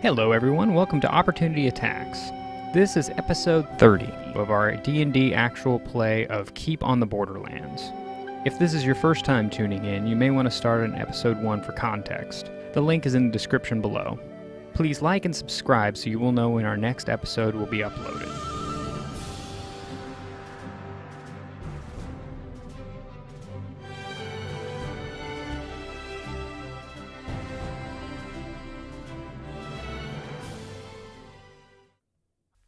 Hello everyone, welcome to Opportunity Attacks. This is episode 30 of our D&D actual play of Keep on the Borderlands. If this is your first time tuning in, you may want to start on episode 1 for context. The link is in the description below. Please like and subscribe so you will know when our next episode will be uploaded.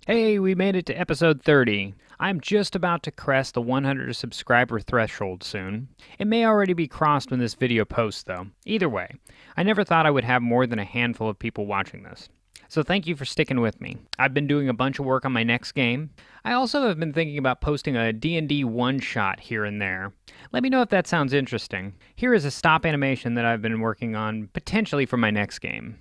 Hey, we made it to episode 30. I'm just about to crest the 100 subscriber threshold soon. It may already be crossed when this video posts though. Either way, I never thought I would have more than a handful of people watching this. So thank you for sticking with me. I've been doing a bunch of work on my next game. I also have been thinking about posting a D&D one-shot here and there. Let me know if that sounds interesting. Here is a stop animation that I've been working on, potentially for my next game.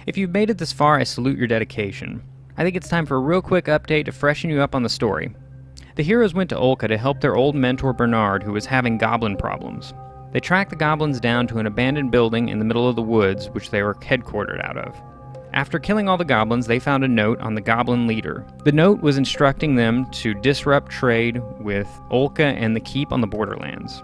If you've made it this far, I salute your dedication. I think it's time for a real quick update to freshen you up on the story. The heroes went to Olka to help their old mentor Bernard, who was having goblin problems. They tracked the goblins down to an abandoned building in the middle of the woods, which they were headquartered out of. After killing all the goblins, they found a note on the goblin leader. The note was instructing them to disrupt trade with Olka and the Keep on the Borderlands.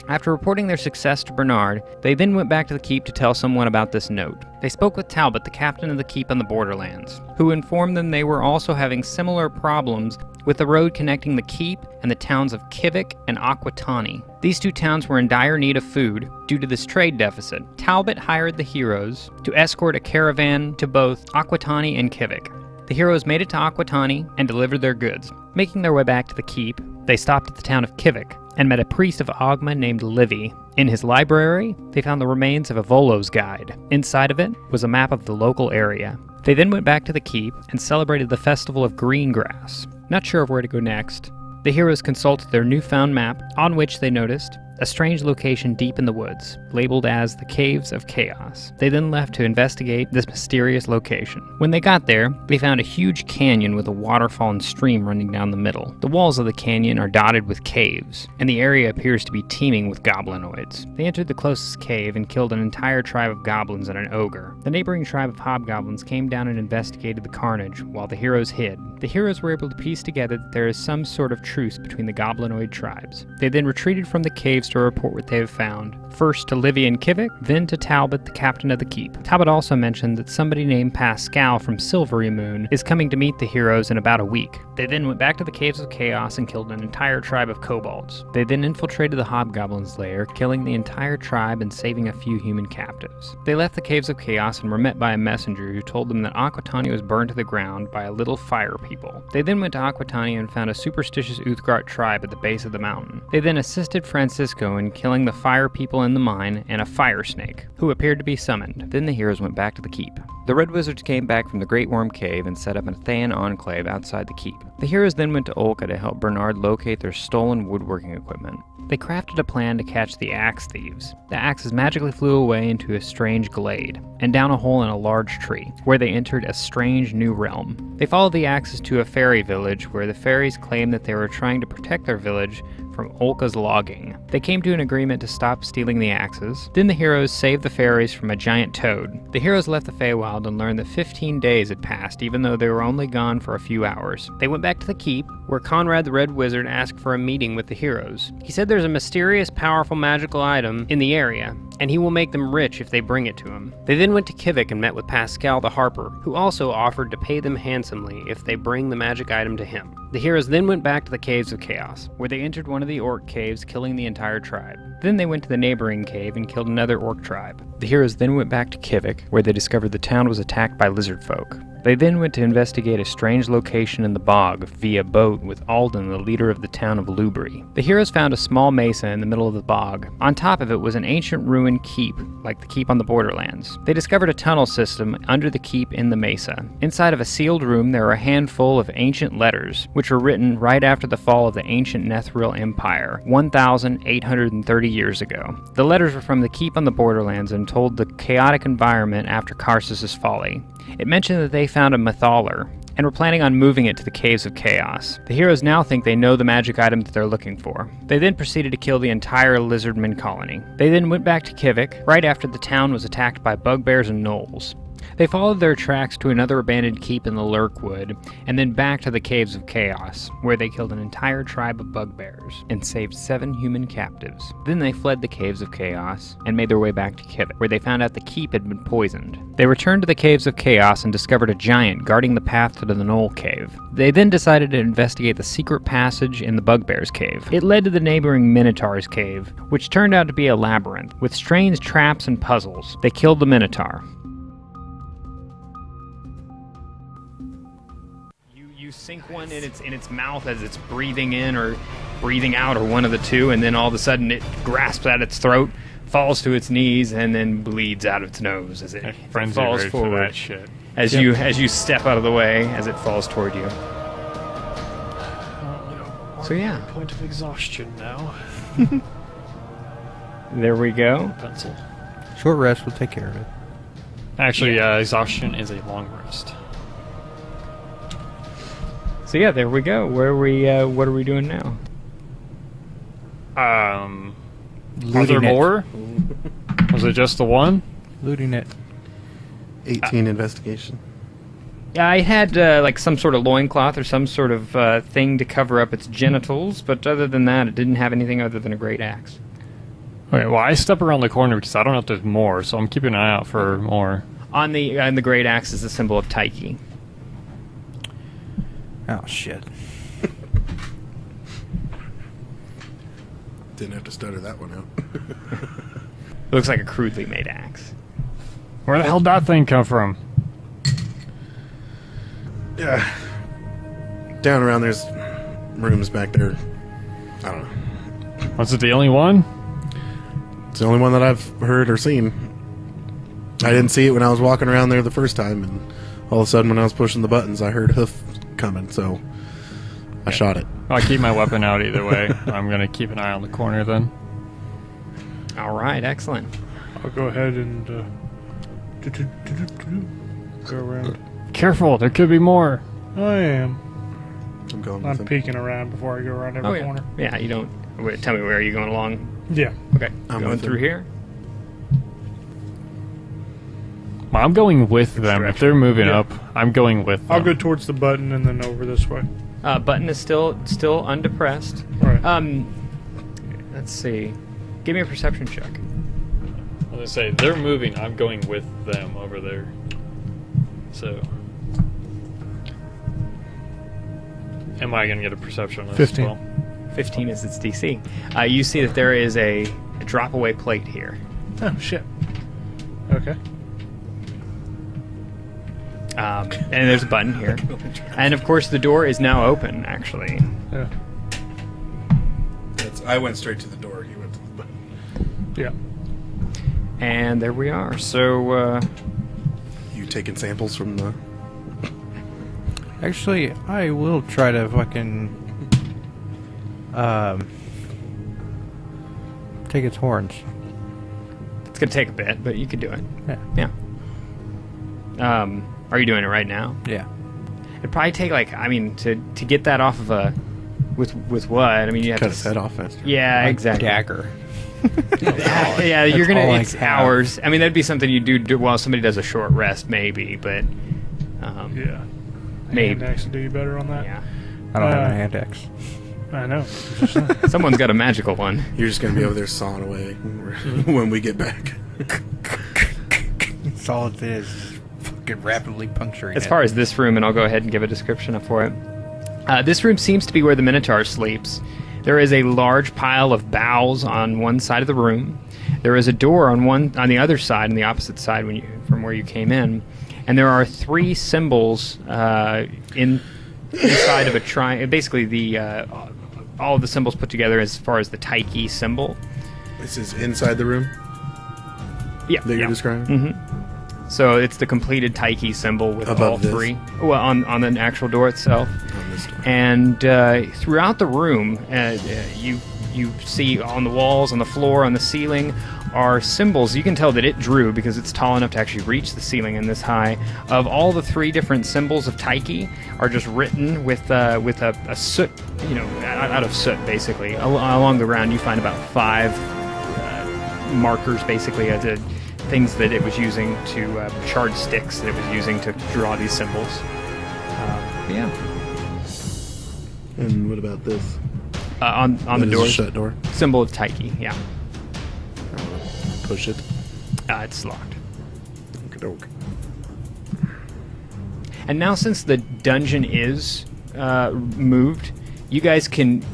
After reporting their success to Bernard, they then went back to the Keep to tell someone about this note. They spoke with Talbot, the captain of the Keep on the Borderlands, who informed them they were also having similar problems with the road connecting the Keep and the towns of Kvothe and Aquitani. These two towns were in dire need of food due to this trade deficit. Talbot hired the heroes to escort a caravan to both Aquitani and Kvothe. The heroes made it to Aquitani and delivered their goods. Making their way back to the Keep, they stopped at the town of Kvothe and met a priest of Ogma named Livy. In his library, they found the remains of a Volo's guide. Inside of it was a map of the local area. They then went back to the Keep and celebrated the Festival of Green Grass. Not sure of where to go next, the heroes consulted their newfound map, on which they noticed a strange location deep in the woods, labeled as the Caves of Chaos. They then left to investigate this mysterious location. When they got there, they found a huge canyon with a waterfall and stream running down the middle. The walls of the canyon are dotted with caves, and the area appears to be teeming with goblinoids. They entered the closest cave and killed an entire tribe of goblins and an ogre. The neighboring tribe of hobgoblins came down and investigated the carnage, while the heroes hid. The heroes were able to piece together that there is some sort of truce between the goblinoid tribes. They then retreated from the caves to report what they have found. First to Livy and Kvothe, then to Talbot, the captain of the Keep. Talbot also mentioned that somebody named Pascal from Silvery Moon is coming to meet the heroes in about a week. They then went back to the Caves of Chaos and killed an entire tribe of kobolds. They then infiltrated the hobgoblins' lair, killing the entire tribe and saving a few human captives. They left the Caves of Chaos and were met by a messenger who told them that Aquitani was burned to the ground by a little fire people. They then went to Aquitani and found a superstitious Uthgard tribe at the base of the mountain. They then assisted Francisco in killing the fire people in the mine and a fire snake, who appeared to be summoned. Then the heroes went back to the Keep. The Red Wizards came back from the Great Worm Cave and set up a Thayan enclave outside the Keep. The heroes then went to Olka to help Bernard locate their stolen woodworking equipment. They crafted a plan to catch the axe thieves. The axes magically flew away into a strange glade, and down a hole in a large tree, where they entered a strange new realm. They followed the axes to a fairy village, where the fairies claimed that they were trying to protect their village from Olka's logging. They came to an agreement to stop stealing the axes. Then the heroes saved the fairies from a giant toad. The heroes left the Feywild and learned that 15 days had passed, even though they were only gone for a few hours. They went back to the Keep, where Conrad the Red Wizard asked for a meeting with the heroes. He said there's a mysterious, powerful magical item in the area, and he will make them rich if they bring it to him. They then went to Kvothe and met with Pascal the Harper, who also offered to pay them handsomely if they bring the magic item to him. The heroes then went back to the Caves of Chaos, where they entered one of the orc caves, killing the entire tribe. Then they went to the neighboring cave and killed another orc tribe. The heroes then went back to Kvothe, where they discovered the town was attacked by lizard folk. They then went to investigate a strange location in the bog via boat with Alden, the leader of the town of Lullaby. The heroes found a small mesa in the middle of the bog. On top of it was an ancient ruined keep, like the keep on the Borderlands. They discovered a tunnel system under the keep in the mesa. Inside of a sealed room there were a handful of ancient letters, which were written right after the fall of the ancient Netheril Empire, 1,830 years ago. The letters were from the keep on the Borderlands and told the chaotic environment after Karsus' folly. It mentioned that they found a mythaler, and were planning on moving it to the Caves of Chaos. The heroes now think they know the magic item that they're looking for. They then proceeded to kill the entire lizardman colony. They then went back to Kvothe, right after the town was attacked by bugbears and gnolls. They followed their tracks to another abandoned keep in the Lurkwood, and then back to the Caves of Chaos, where they killed an entire tribe of bugbears, and saved 7 human captives. Then they fled the Caves of Chaos, and made their way back to Kvothe, where they found out the keep had been poisoned. They returned to the Caves of Chaos and discovered a giant guarding the path to the Gnoll Cave. They then decided to investigate the secret passage in the Bugbear's Cave. It led to the neighboring Minotaur's Cave, which turned out to be a labyrinth, with strange traps and puzzles. They killed the Minotaur. You sink one in its mouth as it's breathing in or breathing out, or one of the two, and then all of a sudden it grasps at its throat, falls to its knees, and then bleeds out of its nose as it falls forward. For that shit. As you step out of the way as it falls toward you. So yeah, Point of exhaustion now. there we go. Pencil. Short rest will take care of it. Actually, exhaustion is a long rest. So yeah, there we go. Where we? What are we doing now? Are Looting there it. more? Was it just the one? Looting it. 18 investigation. Yeah, I had like some sort of loincloth or some sort of thing to cover up its genitals, but other than that, it didn't have anything other than a great axe. Okay, well, I step around the corner because I don't know if there's more, so I'm keeping an eye out for more. On the great axe is the symbol of Taiki. Oh, shit. Didn't have to stutter that one out. It looks like a crudely made axe. Where the hell did that thing come from? Yeah. Down around there's rooms back there. I don't know. Was it the only one? It's the only one that I've heard or seen. I didn't see it when I was walking around there the first time, and all of a sudden when I was pushing the buttons, I heard hoof coming, so I shot it. I keep my weapon out either way. I'm going to keep an eye on the corner then. All right, excellent. I'll go ahead and go around. Careful, there could be more. I am. I'm going I'm with him. peeking around before I go around every Oh yeah, corner. yeah. You don't. Wait, tell me, where are you going along? Yeah. Okay, I'm going with through him. here. I'm going with them. If they're moving Yeah. up, I'm going with them. I'll go towards the button and then over this way. Button is still undepressed. All right. Let's see. Give me a perception check. I was going to say, they're moving. I'm going with them over there. So, am I going to get a perception on this 15. as well? 15 is its DC. You see that there is a drop-away plate here. Oh, shit. Okay. And there's a button here. And of course the door is now open, actually. Yeah. I went straight to the door. He went to the button. Yeah. And there we are. So, You taking samples from the... Actually, I will try to fucking take its horns. it's going to take a bit, but you can do it. Yeah. Yeah. Are you doing it right now? Yeah. It'd probably take, like, I mean, to get that off of a... With what? I mean, you have Cut to... his head off faster. Yeah, exactly. Dagger. Yeah, you're That's all gonna. I It's have. hours. I mean, that'd be something you do while somebody does a short rest, maybe. But Yeah. maybe. Hand axe will do you better on that. Yeah. I don't have Uh, a hand axe. I know. Someone's got a magical one. You're just going to be over there sawing away when we get back. That's all it is. Fucking rapidly puncturing As it. far as this room, and I'll go ahead and give a description for it. This room seems to be where the Minotaur sleeps. There is a large pile of boughs on one side of the room. There is a door on the other side, on the opposite side from where you came in, and there are 3 symbols inside of a triangle. Basically, all of the symbols put together as far as the Taiki symbol. This is inside the room Yeah, that you're describing? Mm-hmm. So it's the completed Taiki symbol with Above all this? 3. Well, on the actual door itself. On this door. And throughout the room, you see on the walls, on the floor, on the ceiling, are symbols. You can tell that it drew, because it's tall enough to actually reach the ceiling and this high. Of all the 3 different symbols of Taiki are just written with a soot, out of soot, basically. Along the ground, you find about 5 markers, basically, the things that it was using to charred sticks that it was using to draw these symbols. Yeah. And what about this? On the This is a door, shut door. symbol of Taiki. Yeah, Push it. it's locked. Okey-doke. And now, since the dungeon is moved, you guys can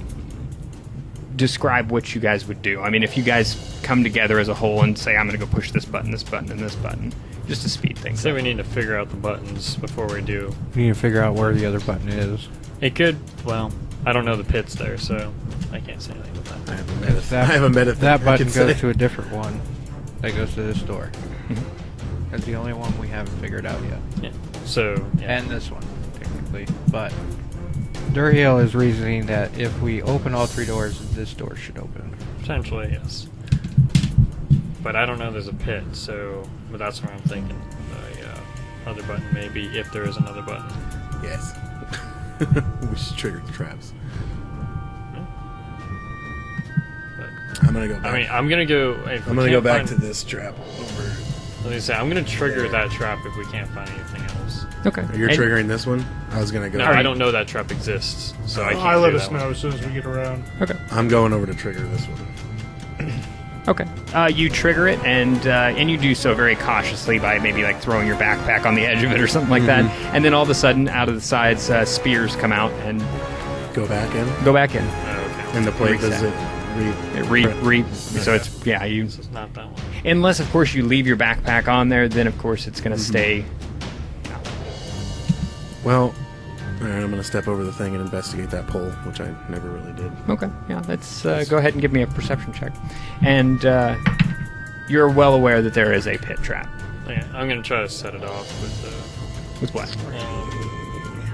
describe what you guys would do. I mean, if you guys come together as a whole and say, I'm going to go push this button, and this button, just to speed things Say up. we need to figure out the buttons before we do. We need to figure out where the other button is. It could, well, I don't know the pits there, so I can't say anything about I that. have a metaphor. That I button can goes say. to a different one. That goes to this door. Mhm. That's the only one we haven't figured out yet. Yeah. So, yeah. And this one, technically. But Durhiel is reasoning that if we open all 3 doors, this door should open. Potentially, yes. But I don't know there's a pit, so but that's what I'm thinking. The other button maybe, if there is another button. Yes. We should trigger the traps. But, I'm going to go back. I mean, I'm gonna go. If I'm we going to go can't back to find- this trap over. Let me say, I'm gonna trigger that trap if we can't find anything else. Okay. You're And- triggering this one? I was going to go. No, I don't know that trap exists, so I can't. I let do us that one. know as soon as we get around. Okay. I'm going over to trigger this one. Okay. You trigger it, and you do so very cautiously by maybe like throwing your backpack on the edge of it or something like that. And then all of a sudden, out of the sides, spears come out and Go back in. go back in. Oh, okay. And the plate does Reset. it So it's you. This is not that one. Unless of course you leave your backpack on there, then of course it's going to stay. Well, all right, I'm going to step over the thing and investigate that pole, which I never really did. Okay. Yeah. Let's go ahead and give me a perception check. And you're well aware that there is a pit trap. Yeah, I'm gonna try to set it off with. With what?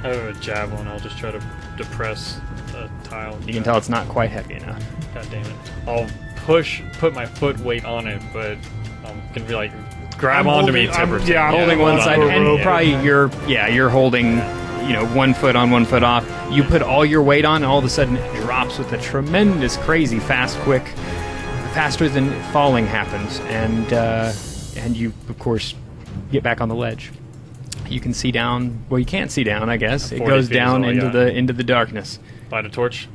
I have a javelin. I'll just try to depress a tile. You can tell it's not quite heavy enough. God damn it! I'll put my foot weight on it, but I'm gonna be like, grab I'm onto me, holding- I'm- Tipperton. yeah, I'm Holding one side, onto a and rope. probably you're holding, 1 foot on, 1 foot off. You put all your weight on, and all of a sudden it drops with a tremendous, crazy, fast, quick, faster than falling happens, and you of course get back on the ledge. You can see down. Well, you can't see down, I guess. It 40 goes feet is down all I into got. the darkness. Light a torch.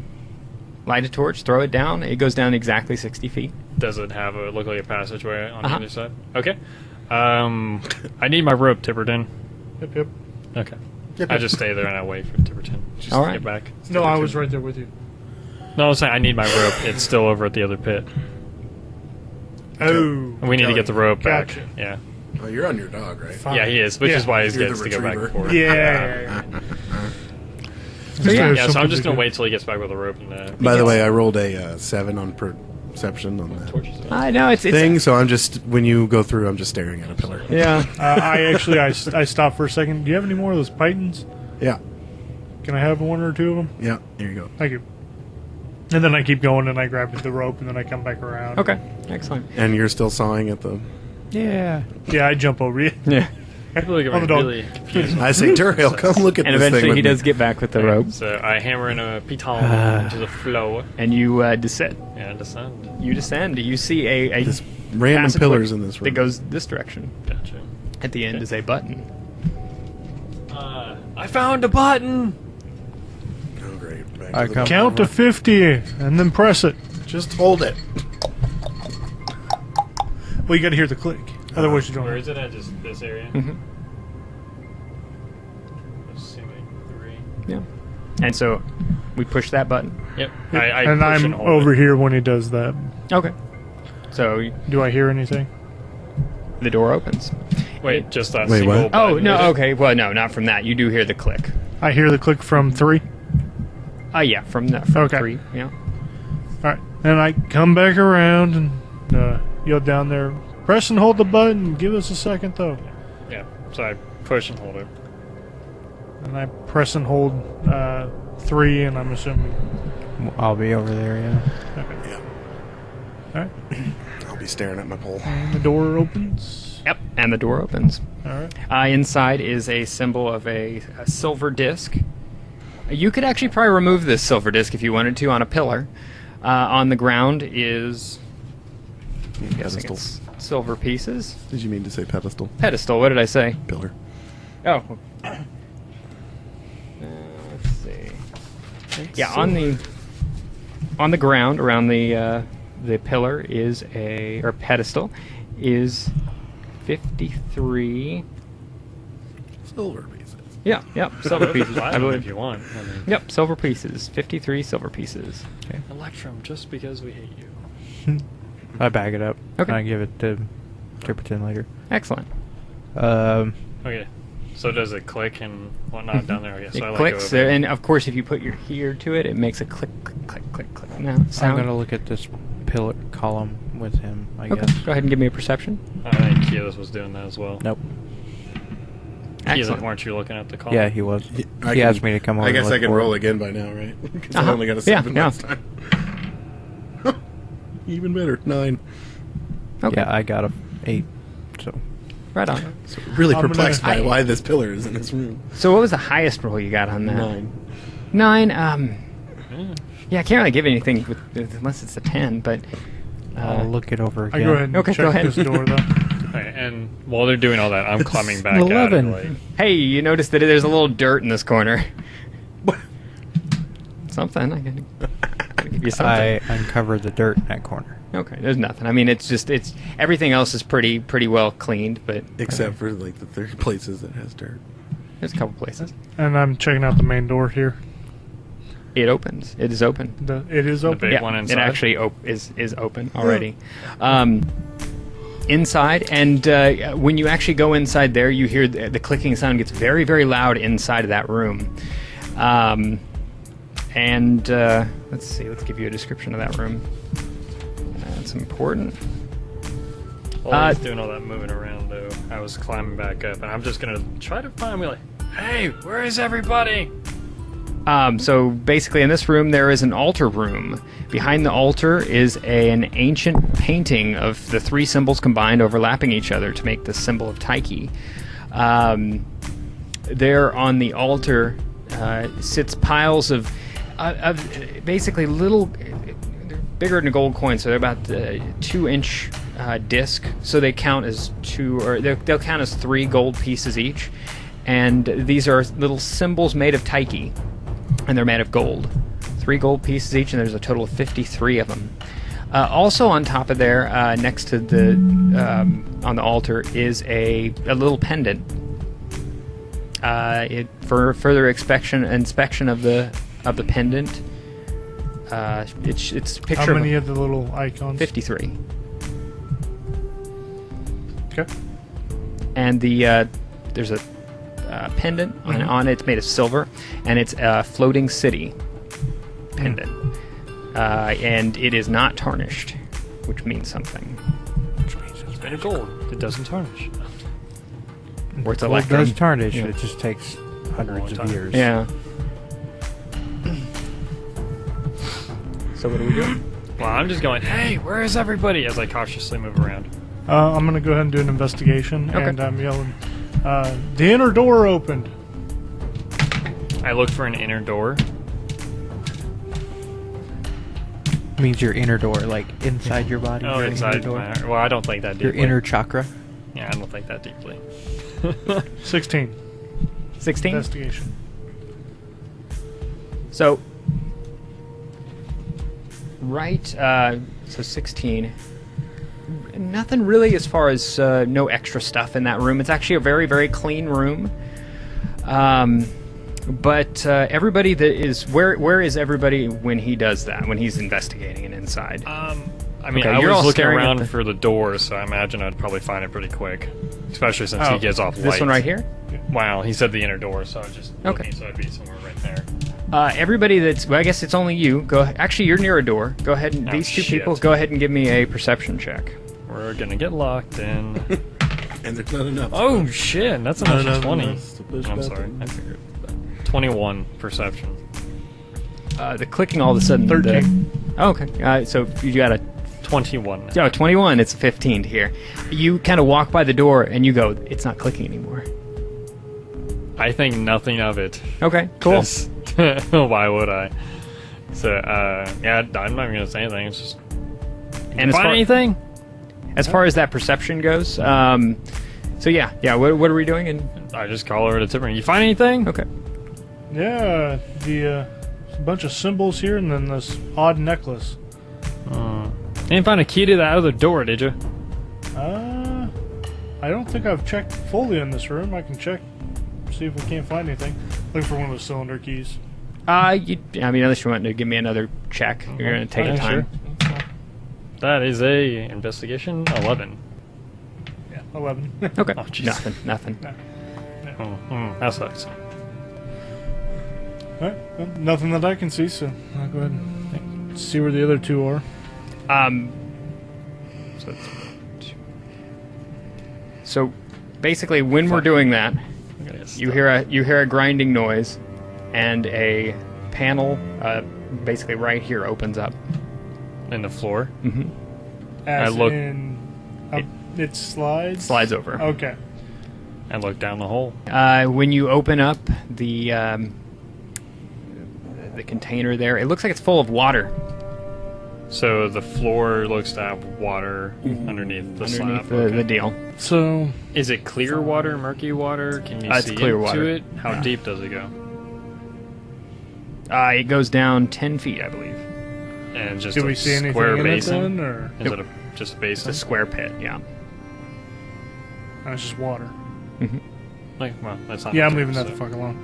Light a torch, throw it down. It goes down exactly 60 feet. Does it look like a passageway on the Uh-huh. other side? Okay. I need my rope, Tipperton. Yep, yep. Okay. Yep, I yep. just stay there and I wait for Tipperton. Just All to right. get back. No, I was right there with you. No, I'm saying I need my rope. It's still over at the other pit. Oh. And we need to get the rope back. Gotcha. Yeah. Oh, you're on your dog, right? Fine. Yeah, he is, which Yeah. is why he You're gets the to go back and retriever. forth. Yeah. So yeah, Yeah, so I'm just going to wait till he gets back with the rope and By the way, I rolled a 7 on perception on that torches. I know it's thing, so I'm just, when you go through, I'm just staring at a pillar. Yeah. I stopped for a second. Do you have any more of those pythons? Yeah, Can I have 1 or 2 of them? yeah, here you go. Thank you. And then I keep going and I grab the rope and then I come back around. Okay. Excellent. And you're still sawing at the... Yeah. Yeah, I jump over you. Yeah. I feel like On I'm the dog. really confused. I say, Durhill, come look at And this thing eventually with he me. does get back with the rope, So I hammer in a piton into the floor and you descend. and descend. You descend. You see a There's random passageway pillars in this room. that goes this direction. Gotcha. At the end is a button. I found a button! Oh, great. Back I to the come- Count to 50 and then press it. Just hold it. Well, you got to hear the click. Otherwise, you don't. Where is it at? Just this area? Mhm. Assuming 3. Yeah. And so we push that button. Yep. I And push I'm hold over it. here when he does that. Okay. So Do I hear anything? the door opens. Wait, just that Wait, single what? Oh, button. no, okay. Well, no, not from that. You do hear the click. I hear the click from 3. Yeah, from the from Okay. 3. Yeah. All right. And I come back around and yell down there, press and hold the button. Give us a second, though. Yeah. So I push and hold it. And I press and hold 3, and I'm assuming. I'll be over there, yeah. Okay. Yeah. All right. I'll be staring at my pole. And the door opens. Yep. And the door opens. All right. Inside is a symbol of a silver disc. You could actually probably remove this silver disc if you wanted to on a pillar. On the ground is I'm guessing Pedestal. it's silver pieces. Did you mean to say pedestal? Pedestal, what did I say? Pillar. Oh. Let's see. Yeah, on the ground around the pillar is or pedestal is 53. Silver pieces. Yeah, silver pieces. I I don't know if believe. you want. I mean, Yep, silver pieces. 53 silver pieces. Electrum, just because we hate you. I bag it up. Okay. I give it to Tripperton later. Excellent. Okay. So does it click and whatnot down there? Okay, so I It like clicks, go over. and of course, if you put your ear to it, it makes a click, click, click, click, click. Now, I'm sound. gonna look at this pillar column with him, I Okay, guess. go ahead and give me a perception. I think Keyless was doing that as well. Nope. Keyless, Excellent. weren't you looking at the column? Yeah, he was. I He can- asked me to come over. I guess and I look can for roll it. again by now, right? Because I Uh-huh. only got a Yeah, 7 yeah. last time. Even better, 9. Okay, Yeah, I got a 8. So right on. So really I'm perplexed gonna- by why this pillar is in this room. So, what was the highest roll you got on that? 9. 9. Yeah. Yeah, I can't really give anything unless it's a 10, but. I'll look it over I again. go ahead and Okay, go check ahead. this door, though. Okay, and while they're doing all that, I'm climbing back out. 11. And like, Hey, you noticed that there's a little dirt in this corner. What? Something. I can give you I something. uncovered the dirt in that corner. Okay, there's nothing. I mean, it's everything else is pretty well cleaned, but Except for like the 3 places that has dirt. there's a couple places. And I'm checking out the main door here. It opens. It is open. It is open. big Yeah, one it inside? actually is open already. Inside, and when you actually go inside there, you hear the clicking sound gets very, very loud inside of that room. And let's see. Let's give you a description of that room. That's important. while I was doing all that moving around, though, I was climbing back up, and I'm just gonna try to find me like, hey, where is everybody? So basically, in this room, there is an altar room. Behind the altar is an ancient painting of the 3 symbols combined, overlapping each other to make the symbol of Tyche. There on the altar sits piles of basically little, they're bigger than a gold coin, so they're about 2-inch disc. So they count as 2, or they'll count as 3 gold pieces each. And these are little symbols made of Tyche. And they're made of gold. 3 gold pieces each, and there's a total of 53 of them. Also on top of there, next to the on the altar, is a little pendant. For further inspection of the pendant. It's a picture How many of of the little icons? 53. Okay. And there's a pendant on it. It's made of silver, and it's a floating city pendant. And it is not tarnished, which means something. It's made of gold. It doesn't tarnish. Or it's Well, it electrum. does tarnish. Yeah. It just takes hundreds Long of time. years. Yeah. So what do we do? Well, I'm just going, hey, where is everybody? As I cautiously move around. I'm going to go ahead and do an investigation, Okay. and I'm yelling, the inner door opened. I look for an inner door. Means your inner door, like inside your body. Oh, your inside inner door. my... Well, I don't think that Your deeply. inner chakra. Yeah, I don't think that deeply. 16. 16? Investigation. So Right, so 16. Nothing really as far as no extra stuff in that room. It's actually a very, very clean room. But everybody that is... Where is everybody when he does that, when he's investigating it inside? I mean, Okay, I you're all was looking staring at around the- for the door, so I imagine I'd probably find it pretty quick. Especially since he gives off light. This one right here? Wow, he said the inner door, so I was just Okay. looking, so I'd be somewhere right there. Everybody that's... Well, I guess it's only you. Actually, you're near a door. Go ahead and... Oh, these two shit. people, go ahead and give me a perception check. We're gonna get locked in. And there's not enough. Oh shit, that's Not another enough 20. enough to push I'm back sorry, in. I figured. 21 perception. The clicking all of a sudden... 13. Oh, okay. So you got a... 21. Oh, 21. It's a 15 here. You kind of walk by the door and you go, it's not clicking anymore. I think nothing of it. Okay, cool. 'Cause why would I? So, yeah, I'm not even gonna say anything. It's just. And Find anything? As far as that perception goes, so yeah. What are we doing? I just call over to Tipper. You find anything? Okay. Yeah, a bunch of symbols here, and then this odd necklace. You didn't find a key to that other door, did you? I don't think I've checked fully in this room. I can check, see if we can't find anything. Looking for one of those cylinder keys. I mean, unless you want to give me another check, you're gonna take your Yeah, time. sure. That is a investigation 11. Yeah, 11. Okay. Oh, jeez. Nothing. That sucks. Alright, well, nothing that I can see, so I'll go ahead and see where the other two are. So basically, when we're doing that, you hear a grinding noise, and a panel, basically right here, opens up. In the floor. Mm-hmm. As I look- in, it slides? Slides over. Okay. And look down the hole. When you open up the container there, it looks like it's full of water. So the floor looks to have water underneath the slab. The deal. So, Is it clear water, murky water? Can you It's see clear into water. it? How deep does it go? It goes down 10 feet, I believe. And just do a we see anything square in basin? it then, or Is it just a It's basin? a square pit, yeah. no, it's just water? Like, well, that's not. Yeah, I'm much, leaving that so- the fuck alone.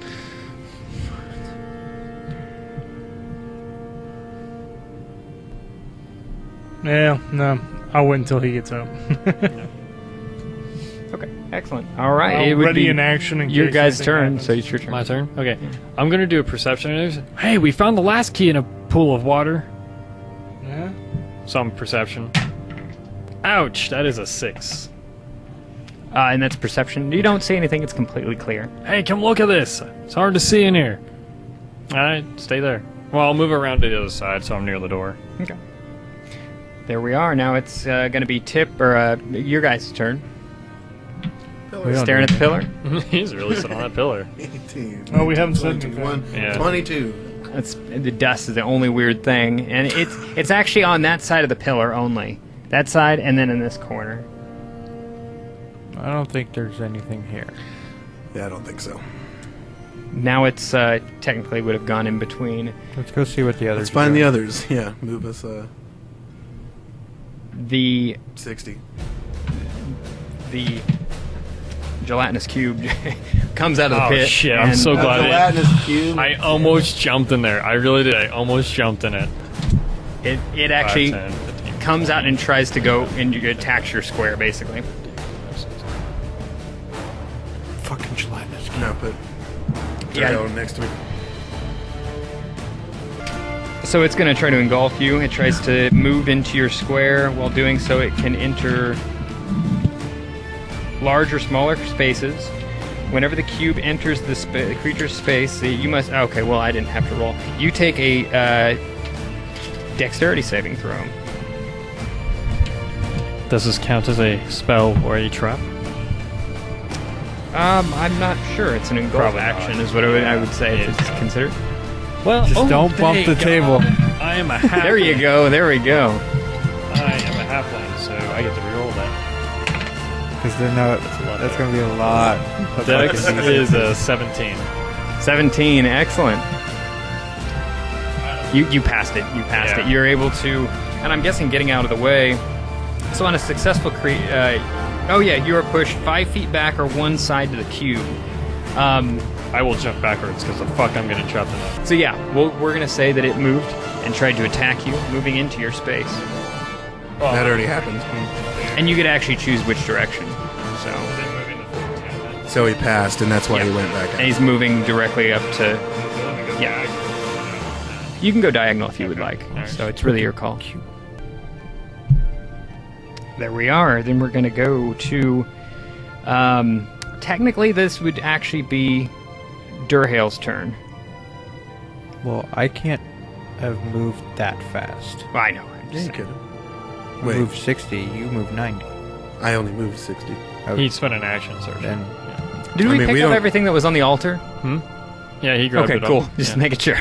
Yeah, no, I'll wait until he gets up. Okay, excellent. All right, Well, it would ready be in action in your case guys' anything turn, happens. so it's your turn. My turn? Okay. I'm going to do a perception. Hey, we found the last key in a pool of water. Yeah. Some perception. Ouch, that is a 6. And that's perception. You don't see anything; it's completely clear. Hey, come look at this. It's hard to see in here. Alright, stay there. Well, I'll move around to the other side so I'm near the door. Okay. There we are. Now it's going to be your guys' turn. We don't Staring at do the pillar. He's really sitting on that pillar. 18. Oh, we haven't said 21, Yeah. 22. That's the dust is the only weird thing, and it's actually on that side of the pillar only. That side, and then in this corner. I don't think there's anything here. Yeah, I don't think so. Now it's technically would have gone in between. Let's go see what the others Let's find are the doing. others. Yeah, move us The 60. gelatinous cube comes out of the Oh, pit. shit, I'm and- so glad it- Gelatinous cube. I almost jumped in there. I really did. I almost jumped in it. It actually 5, 10, 15, comes out and tries to go and attacks your square, basically. Fucking gelatinous cube. No, put Yeah. Daryl next to me. So it's going to try to engulf you. It tries to move into your square. While doing so, it can enter large or smaller spaces. Whenever the cube enters the creature's space, you must... Okay, well, I didn't have to roll. You take a dexterity saving throw. Does this count as a spell or a trap? I'm not sure. It's an engulf Probably action, not. is what I would say Yeah. if it's considered. Well, Just don't bump the table. I am a halfling. There you go. There we go. I am a halfling, so I get to reroll that. Because then that's going to be a lot. of Dex fucking is a 17. 17. Excellent. You passed it. You passed it. You're able to, and I'm guessing getting out of the way. So on a successful you are pushed 5 feet back or one side to the cube. I will jump backwards because the fuck I'm getting trapped in that. So yeah, we're gonna say that it moved and tried to attack you, moving into your space. That already happened. And you could actually choose which direction. So he passed, and that's why he went back out. And he's moving directly up to. Yeah. You can go diagonal if you would like. So it's really your call. There we are. Then we're going to go to... technically, this would actually be Durhale's turn. Well, I can't have moved that fast. Well, I know. Yeah, you could. I Wait, moved 60, you moved 90. I only moved 60. He spent an action search. Then Did we pick up don't- everything that was on the altar? Yeah, he grabbed Okay, it up. cool. Just Yeah. making sure.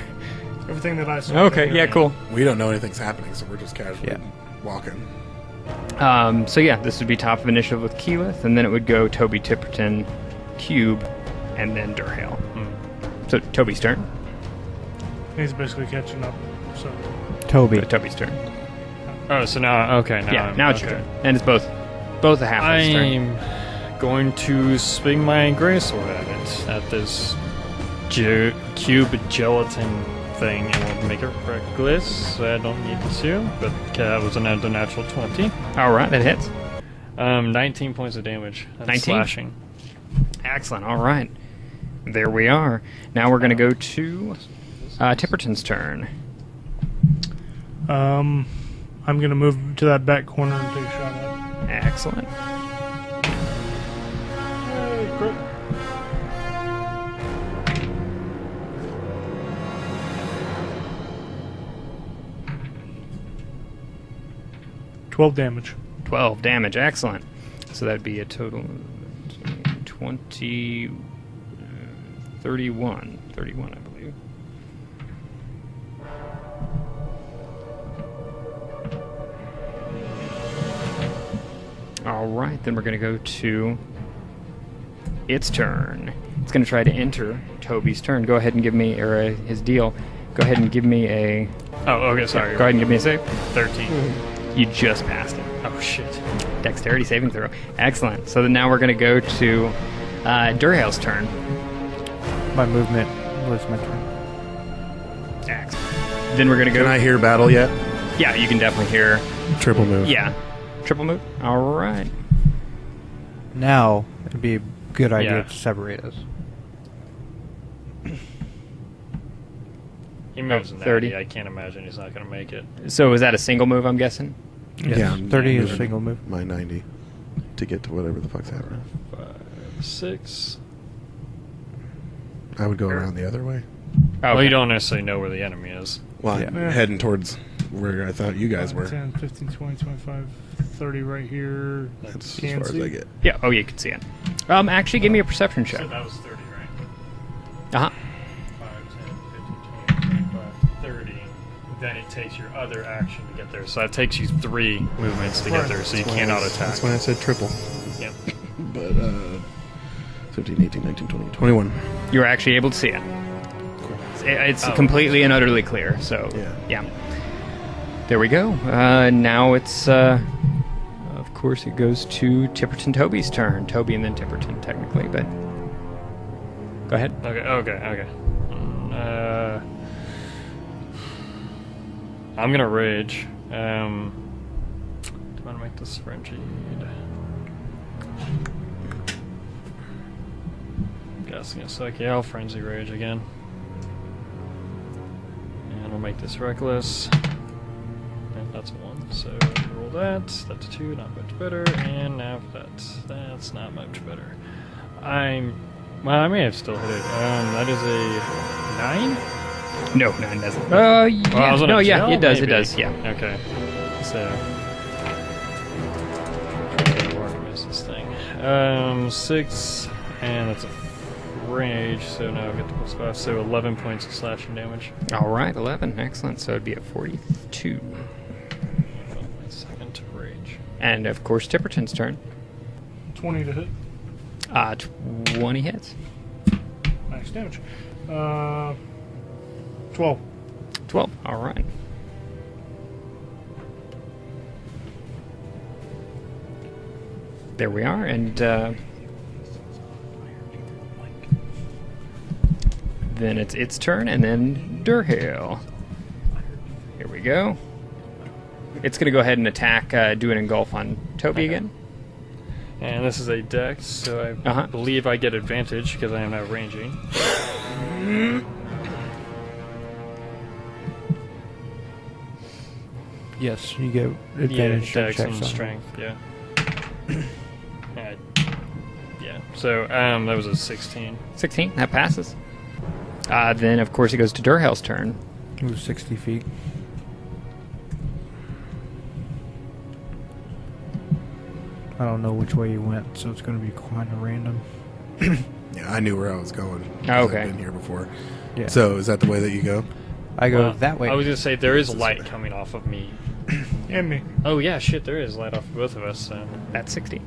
Everything that I saw. Okay, yeah, cool. We don't know anything's happening, so we're just casually walking. So yeah, this would be top of initiative with Keyleth, and then it would go Toby, Tipperton, Cube, and then Durhale. So Toby's turn. He's basically catching up. So Toby. Toby's turn. Oh, so now, okay. Now it's your turn. And it's both a half of his turn. I'm going to swing my greatsword at it, at this cube gelatin thing, and we'll make it reckless. I don't need to, but that was another natural 20. Alright, that hits. 19 points of damage. That's 19? slashing. Excellent, alright. There we are. Now we're going to go to Tipperton's turn. I'm going to move to that back corner and take a shot at it. Excellent. Hey, crit. Damage. 12 damage, excellent. So that'd be a total of 20... 31. 31, I believe. Alright, then we're going to go to its turn. It's going to try to enter Toby's turn. Go ahead and give me, or his deal. Go ahead and give me a... Oh, okay, sorry. Go ahead and give me a save. 13. You just passed it. Oh, shit. Dexterity saving throw. Excellent. So then now we're going to go to Durhale's turn. My movement was my turn. Excellent. Then we're going to go... Can I hear battle yet? Yeah, you can definitely hear... Triple move. Yeah. Triple move? Alright. Now, it'd be a good idea Yeah. to separate us. He moves 30. 30. I can't imagine he's not going to make it. So was that a single move, I'm guessing? Yes. Yeah, 30 is a moving single move. My 90 to get to whatever the fuck's happening. 5, 6. I would go around the other way. Okay. Well, you don't necessarily know where the enemy is. Well, Yeah. I'm heading towards where I thought you guys were. 10, 15, 20, 25, 30 right here. That's as Can't far as see. I get. Yeah, oh, you can see it. Actually, give me a perception check. So that was 30, right? Uh-huh. 5, 10, 15, 20, 25, 30. Then it takes your other action to get there. So that takes you 3 movements to get there, so you cannot attack. That's why I said triple. Yep. But, 15, 18, 19, 20, 21. You're actually able to see it. Cool. It's completely and utterly clear, so... Yeah. There we go. Now it's... of course, it goes to Tipperton Toby's turn. Toby and then Tipperton, technically, but... Go ahead. Okay. I'm gonna rage. Do I want to make this frenzied? Guessing it's like, yeah, I'll frenzy rage again. And we'll make this reckless. And that's a 1, so roll that. That's a 2, not much better. And now that's not much better. Well, I may have still hit it. That is a 9? No, 9 doesn't. Yeah. Well, I was on No, a yeah, gel, it does, maybe. it does, yeah. Okay. So... Miss this thing. 6, and that's a rage, so now I get the +5, so 11 points of slashing damage. Alright, 11. Excellent. So it'd be at 42. Well, my second rage. And, of course, Tipperton's turn. 20 to hit. 20 hits. Max damage. 12. 12. All right. There we are, and then it's its turn, and then Durhale. Here we go. It's going to go ahead and attack, do an engulf on Toby again. And this is a dex, so I believe I get advantage because I am now ranging. Yes, you get advantage. Yeah, dex checks and on strength, yeah. Yeah, so that was a 16. 16, that passes. Then, of course, it goes to Durhale's turn. Move 60 feet. I don't know which way you went, so it's going to be kind of random. Yeah, I knew where I was going. Oh, okay. I've been here before. Yeah. So is that the way that you go? I go that way. I was going to say, there is light coming off of me. And me. Oh, yeah, shit, there is light off of both of us, so... That's 60.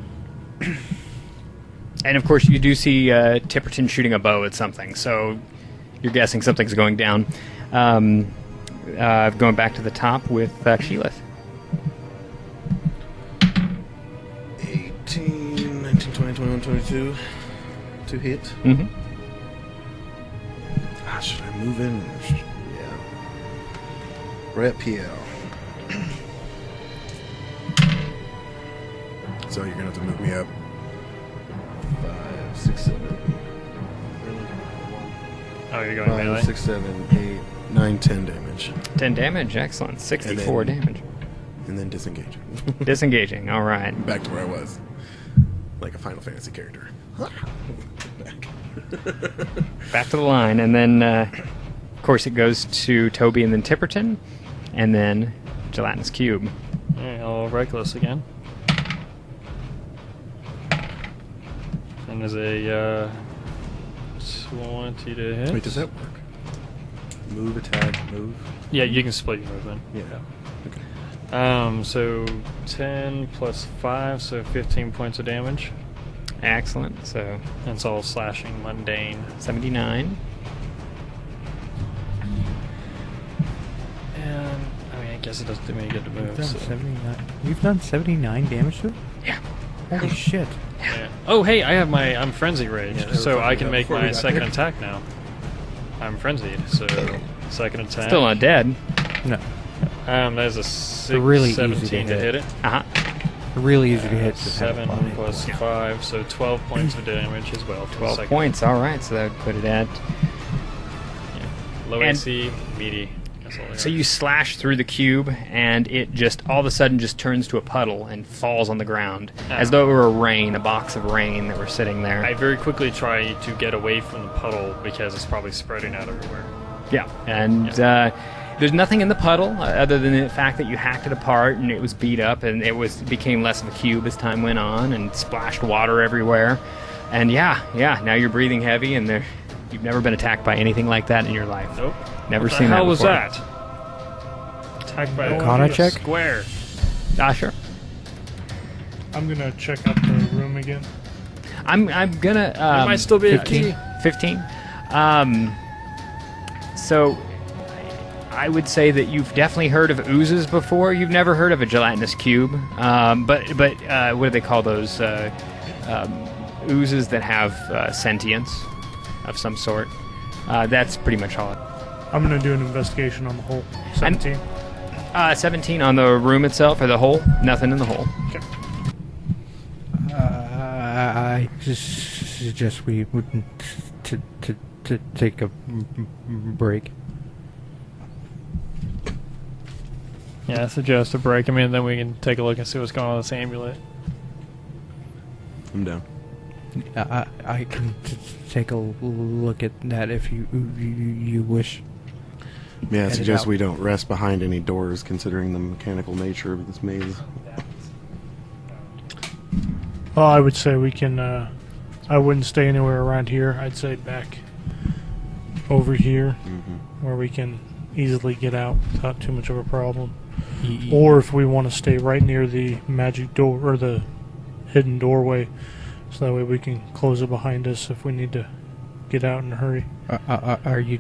And, of course, you do see Tipperton shooting a bow at something, so you're guessing something's going down. Going back to the top with Keyleth. 18, 19, 20, 21, 22. To hit. Mm-hmm. Should I move in? Yeah. Rep here. So you're going to have to move me up. 5, 6, 7. Oh, you're going melee? 5, 6, 7, 8, 9, 10 damage. 10 damage, excellent. 64 damage. And then disengage. Disengaging, all right. Back to where I was. Like a Final Fantasy character. Back. Back to the line, and then, of course, it goes to Toby and then Tipperton, and then Gelatinous Cube. Alright, I'll Reckless again. And there's a 20 to hit. Wait, does that work? Move, attack, move? Yeah, you can split your movement. Yeah. Okay. So 10 plus 5, so 15 points of damage. Excellent, so And it's all slashing, mundane. 79. And, I mean, I guess it doesn't do me good to move. So. 79. You've done 79 damage to it? Yeah. Holy shit. Yeah. Oh, hey, I'm Frenzy Raged, Yeah, they were so talking I can about make before we my got second here. attack now. I'm Frenzied, so second attack. Still not dead. No. There's a 6, really easy 17 to to hit hit. it. Uh-huh. Really easy to hit. 7 plus 5, so 12 points of damage as well. For the 12 second. points, all right, so that would put it at... Yeah. Low And- AC, meaty. That's all they So are. you slash through the cube, and it just all of a sudden just turns to a puddle and falls on the ground, as though it were a box of rain that were sitting there. I very quickly try to get away from the puddle because it's probably spreading out everywhere. Yeah, and there's nothing in the puddle other than the fact that you hacked it apart and it was beat up and it became less of a cube as time went on and splashed water everywhere. And yeah, now you're breathing heavy and you've never been attacked by anything like that in your life. Nope. Never What the seen hell that was before. that? Attacked by Arcana a check? square. Sure. I'm gonna check out the room again. I'm gonna. It might still be 15. 15. So I would say that you've definitely heard of oozes before. You've never heard of a gelatinous cube, but what do they call those oozes that have sentience of some sort? That's pretty much all. I'm gonna do an investigation on the hole. 17. 17 on the room itself or the hole. Nothing in the hole. Okay. I suggest we wouldn't to take a break. Yeah, I suggest a break. I mean, then we can take a look and see what's going on with this amulet. I'm down. I can take a look at that if you wish. Yeah, I Head it suggest out. we don't rest behind any doors considering the mechanical nature of this maze. Well, I would say we can. I wouldn't stay anywhere around here. I'd say back over here, where we can easily get out without too much of a problem. Or if we want to stay right near the magic door or the hidden doorway, so that way we can close it behind us if we need to get out in a hurry. Are you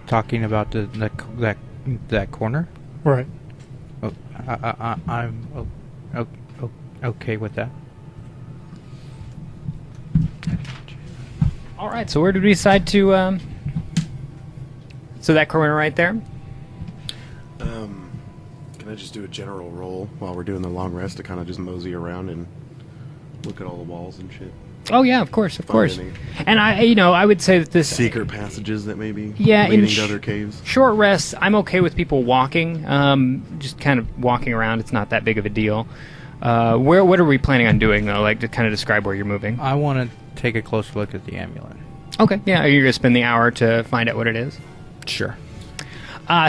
talking about that corner? Right. Oh, I'm okay with that. All right. So where did we decide to? So that corner right there. Can I just do a general roll while we're doing the long rest to kind of just mosey around and look at all the walls and shit? Oh yeah, of course. Find any And I would say that this secret passages that may be in leading to other caves. short rests, I'm okay with people walking, just kind of walking around. It's not that big of a deal. What are we planning on doing though? Like to kind of describe where you're moving. I want to take a close look at the amulet. Okay, yeah, you're gonna spend the hour to find out what it is. Sure.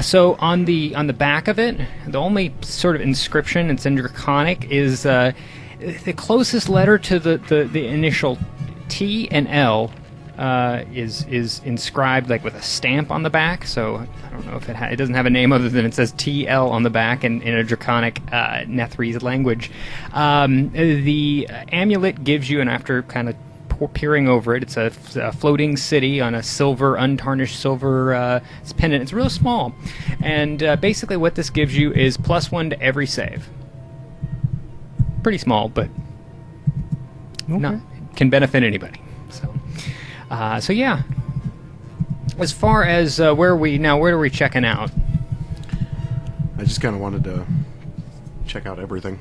So on the back of it, the only sort of inscription, it's in Draconic, is the closest letter to the initial T and L is inscribed like with a stamp on the back. So I don't know if it doesn't have a name other than it says TL on the back in a Draconic Netherese language. The amulet gives you, and after kind of peering over it, it's a floating city on a untarnished silver pendant. It's real small, and basically what this gives you is +1 to every save. Pretty small, but can benefit anybody. So yeah. As far as where are we checking out? I just kind of wanted to check out everything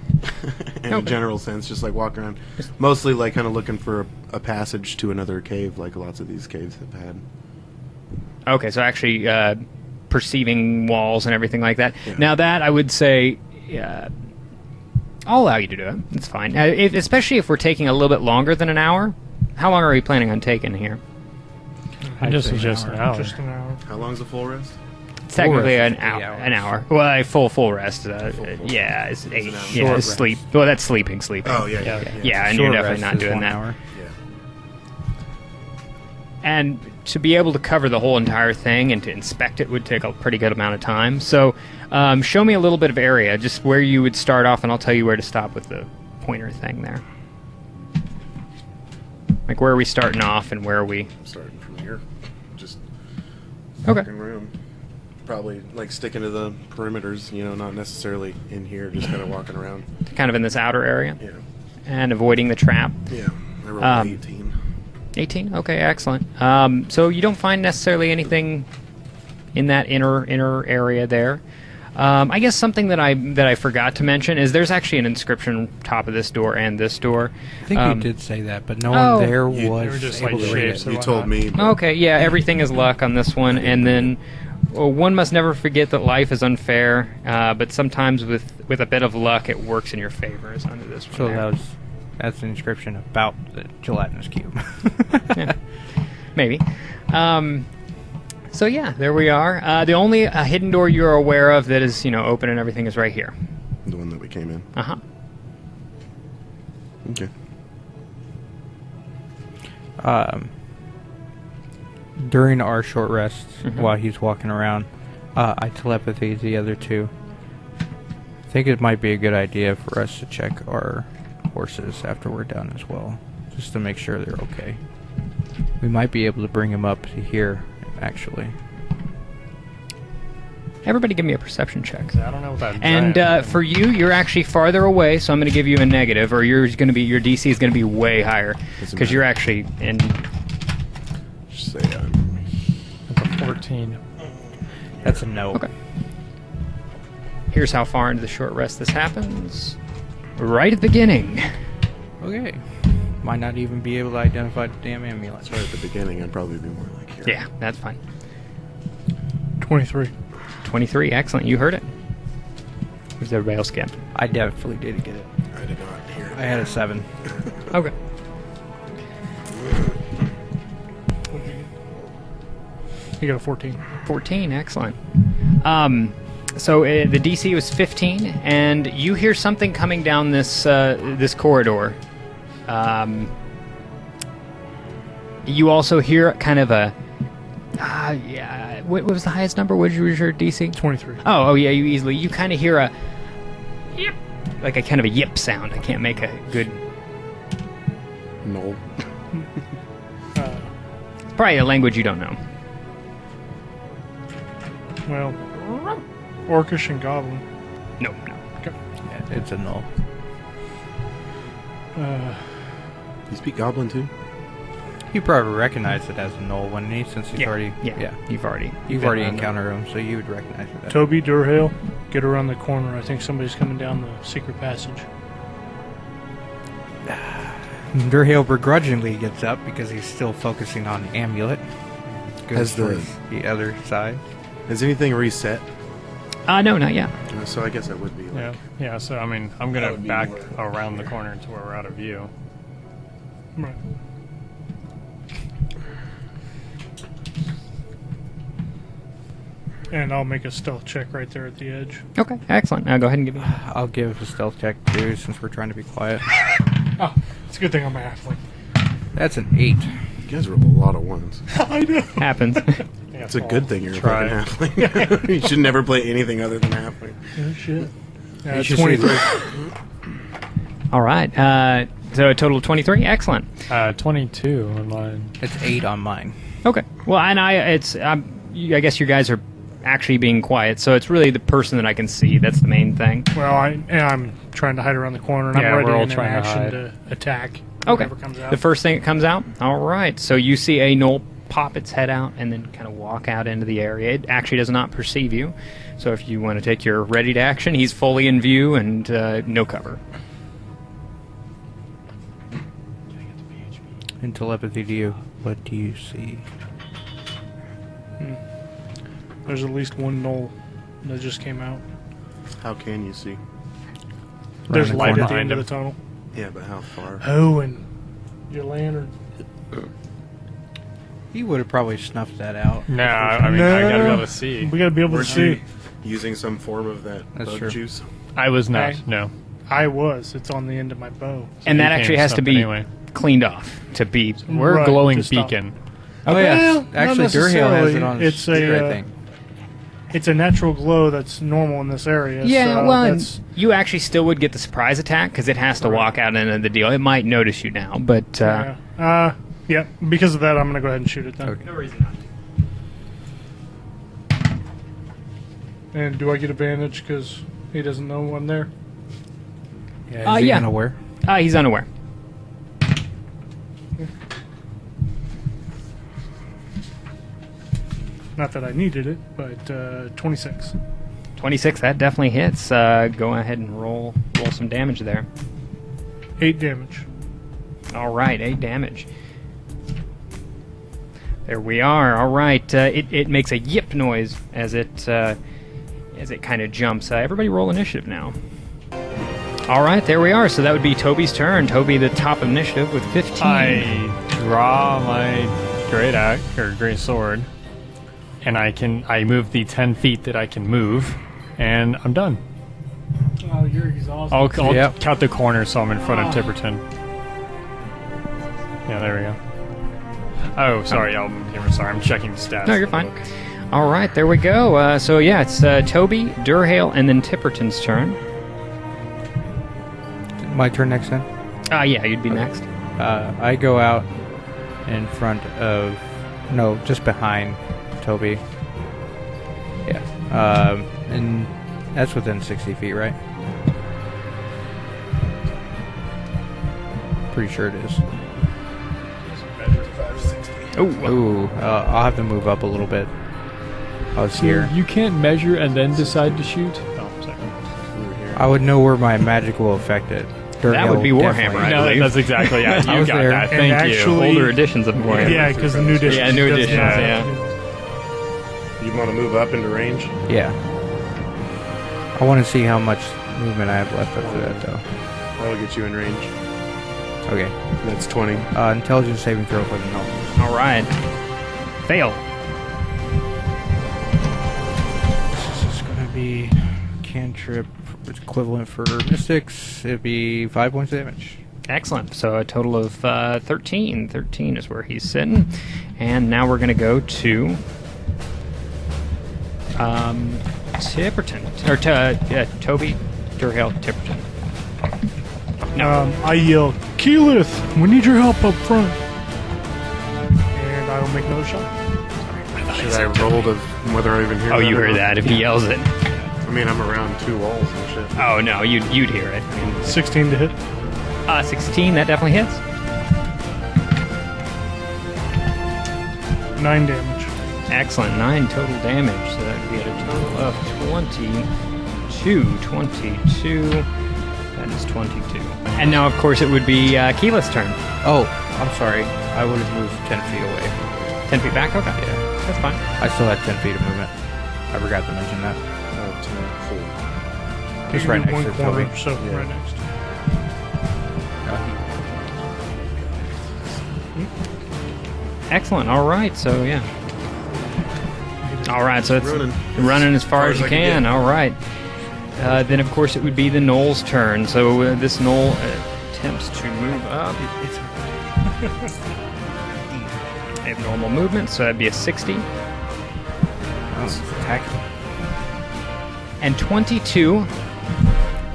in a general sense, just like walk around. Mostly like kind of looking for a passage to another cave, like lots of these caves have had. Okay, so actually perceiving walls and everything like that. Yeah. Now that I would say, I'll allow you to do it. It's fine. Especially if we're taking a little bit longer than an hour. How long are we planning on taking here? I just suggest an hour. Just an hour. How long's the full rest? It's technically rest an is 8 hour. hours. An hour. Well, a full rest. Full Yeah, it's 8. an hour. Yeah, Short it's rest. sleep. Well, that's sleeping. Oh yeah. Yeah, and Short you're definitely rest not is doing 1 that. hour. Yeah. And to be able to cover the whole entire thing and to inspect it would take a pretty good amount of time. So show me a little bit of area, just where you would start off, and I'll tell you where to stop with the pointer thing there. Like, where are we starting off, and where are we? Starting from here, just Okay. walking around. Probably like sticking to the perimeters, not necessarily in here, just kind of walking around. Kind of in this outer area, Yeah. and avoiding the trap. Yeah. I rolled 18. 18? Okay, excellent. So you don't find necessarily anything in that inner area there. I guess something that I forgot to mention is there's actually an inscription top of this door and this door. I think you did say that, but no Oh. one there You- was They were just, able like, to read shapes it. or You told whatnot. me. but Okay, yeah, everything is luck on this one, and then one must never forget that life is unfair, but sometimes with a bit of luck, it works in your favor. Is under this one. So there. that's an inscription about the gelatinous cube. Yeah, maybe. So yeah, there we are. The only hidden door you're aware of that is open and everything is right here. The one that we came in. Uh huh. Okay. During our short rest, Mhm. while he's walking around, I telepathy the other two. I think it might be a good idea for us to check our horses after we're done as well, just to make sure they're okay. We might be able to bring them up to here, actually. Everybody, give me a perception check. I don't know what that. And giant- for you, you're actually farther away, so I'm going to give you a negative, or your DC is going to be way higher Doesn't because you're matter. actually in. Just say That's a 14. That's a no. Okay. Here's how far into the short rest this happens. Right at the beginning. Okay. Might not even be able to identify the damn amulet. Sorry, at the beginning, I'd probably be more like here. Yeah, that's fine. 23. 23, excellent. You heard it. Where's everybody else get? I definitely did get it. I did not hear it. I had a 7. Okay. You got a 14. 14, excellent. So the DC was 15, and you hear something coming down this this corridor. You also hear kind of a... yeah. What was the highest number? What was your DC? 23. Oh, yeah, you kind of hear a... Yip. Like a kind of a yip sound. I can't make a good... No. Probably a language you don't know. Well, Orcish and Goblin. No. Yeah, it's a null. You speak Goblin too? You probably recognize it as a null, wouldn't he? Since he's already... Yeah. You've already encountered him, so you would recognize it. Toby, Durhale, get around the corner. I think somebody's coming down the secret passage. Durhale begrudgingly gets up because he's still focusing on the amulet. Goes towards the other side. Has anything reset? No, not yet. So I guess that would be like... Yeah, so I mean, I'm going to back around the corner to where we're out of view. Right. And I'll make a stealth check right there at the edge. Okay, excellent. Now go ahead and give me. I'll give a stealth check too, since we're trying to be quiet. Oh, it's a good thing I'm a halfling. That's an 8. You guys roll a lot of ones. I know. Happens. It's a good thing you're a Try. fucking halfling. You should never play anything other than halfling. Oh, shit. You should 23. All right. So a total of 23. Excellent. 22 on mine. It's 8 on mine. Okay. Well, and I guess you guys are actually being quiet, so it's really the person that I can see. That's the main thing. Well, I'm trying to hide around the corner, and Yeah, I'm ready we're all in an trying to action hide. to attack Okay. whatever comes out. The first thing that comes out. All right. So you see a gnoll pop its head out and then kind of walk out into the area. It actually does not perceive you. So if you want to take your ready to action, he's fully in view and no cover. In telepathy to you, what do you see? There's at least one knoll that just came out. How can you see? There's the light corner at the behind end of him. the tunnel. Yeah, but how far? Oh, and your lantern. He would have probably snuffed that out. No, I mean, I gotta be able to see. We gotta be able Weren't to see. you using some form of that That's bug true. juice? I was not, Okay. no. I was. It's on the end of my bow. And you that can't actually has to stop be anyway. cleaned off to be. We're Right, a glowing just stop. beacon. Oh yeah, Well, not actually Durhale has it on his necessarily. It's speaker, a, I think. It's a natural glow that's normal in this area. Yeah, so well, and that's, you actually still would get the surprise attack because it has to walk out into the deal. It might notice you now, but yeah. Yeah, because of that, I'm gonna go ahead and shoot it then. Okay. no reason not to. And do I get advantage because he doesn't know I'm there? Yeah, is he yeah. unaware? He's unaware. Not that I needed it, but 26. 26, that definitely hits. Go ahead and roll some damage there. 8 damage. All right, 8 damage. There we are. All right, it makes a yip noise as it kind of jumps. Everybody roll initiative now. All right, there we are. So that would be Toby's turn. Toby, the top initiative with 15. I draw my great axe or great sword, and I move the 10 feet that I can move, and I'm done. Oh, you're exhausted. I'll Yep. cut the corner so I'm in front of Tipperton. Yeah, there we go. Oh, sorry, sorry, I'm checking the stats. No, you're fine. All right, there we go. So yeah, it's Toby, Durhale, and then Tipperton's turn. My turn next then? Yeah, you'd be next. I go out in front of... No, just behind Toby. Yeah. And that's within 60 feet, right? Pretty sure it is. Ooh, I'll have to move up a little bit. I was here. You can't measure and then decide to shoot? Oh, sorry. I would know where my magic will affect it. That would be Warhammer, I No, believe. that's exactly, yeah, I you was got there. that, And thank actually- Older editions of Warhammer. Yeah, because the new edition. Yeah, new does editions, not. yeah. You want to move up into range? Yeah. I want to see how much movement I have left after that, though. That'll get you in range. Okay. That's 20. Intelligence saving throw for the gnome. All right. Fail. This is going to be cantrip equivalent for mystics. It'd be 5 points of damage. Excellent. So a total of 13. 13 is where he's sitting. And now we're going to go to Tipperton. Or Toby, Durhale, Tipperton. I yell, Keyleth, we need your help up front. And I will make another shot. Should I roll to whether I even hear Oh, that you or heard not? that if he yells it. I mean, I'm around 2 walls and shit. Oh, no, you'd hear it. I mean, 16 to hit. 16, that definitely hits. 9 damage. Excellent, 9 total damage. So that would be at a total of 22. 22. That is 22. And now, of course, it would be Keela's turn. Oh, I'm sorry. I would have moved 10 feet away. 10 feet back? Okay. Yeah. That's fine. I still had 10 feet of movement. I forgot to mention that. 10, Just right Maybe next to one corner Toby. or so, Yeah. right next. Excellent. All right. So, yeah. All right. So it's running as far as you can. All right. Then, of course, it would be the Knoll's turn. So this Knoll attempts to move up. I have normal movement, so that'd be a 60. Oh, attack. And 22.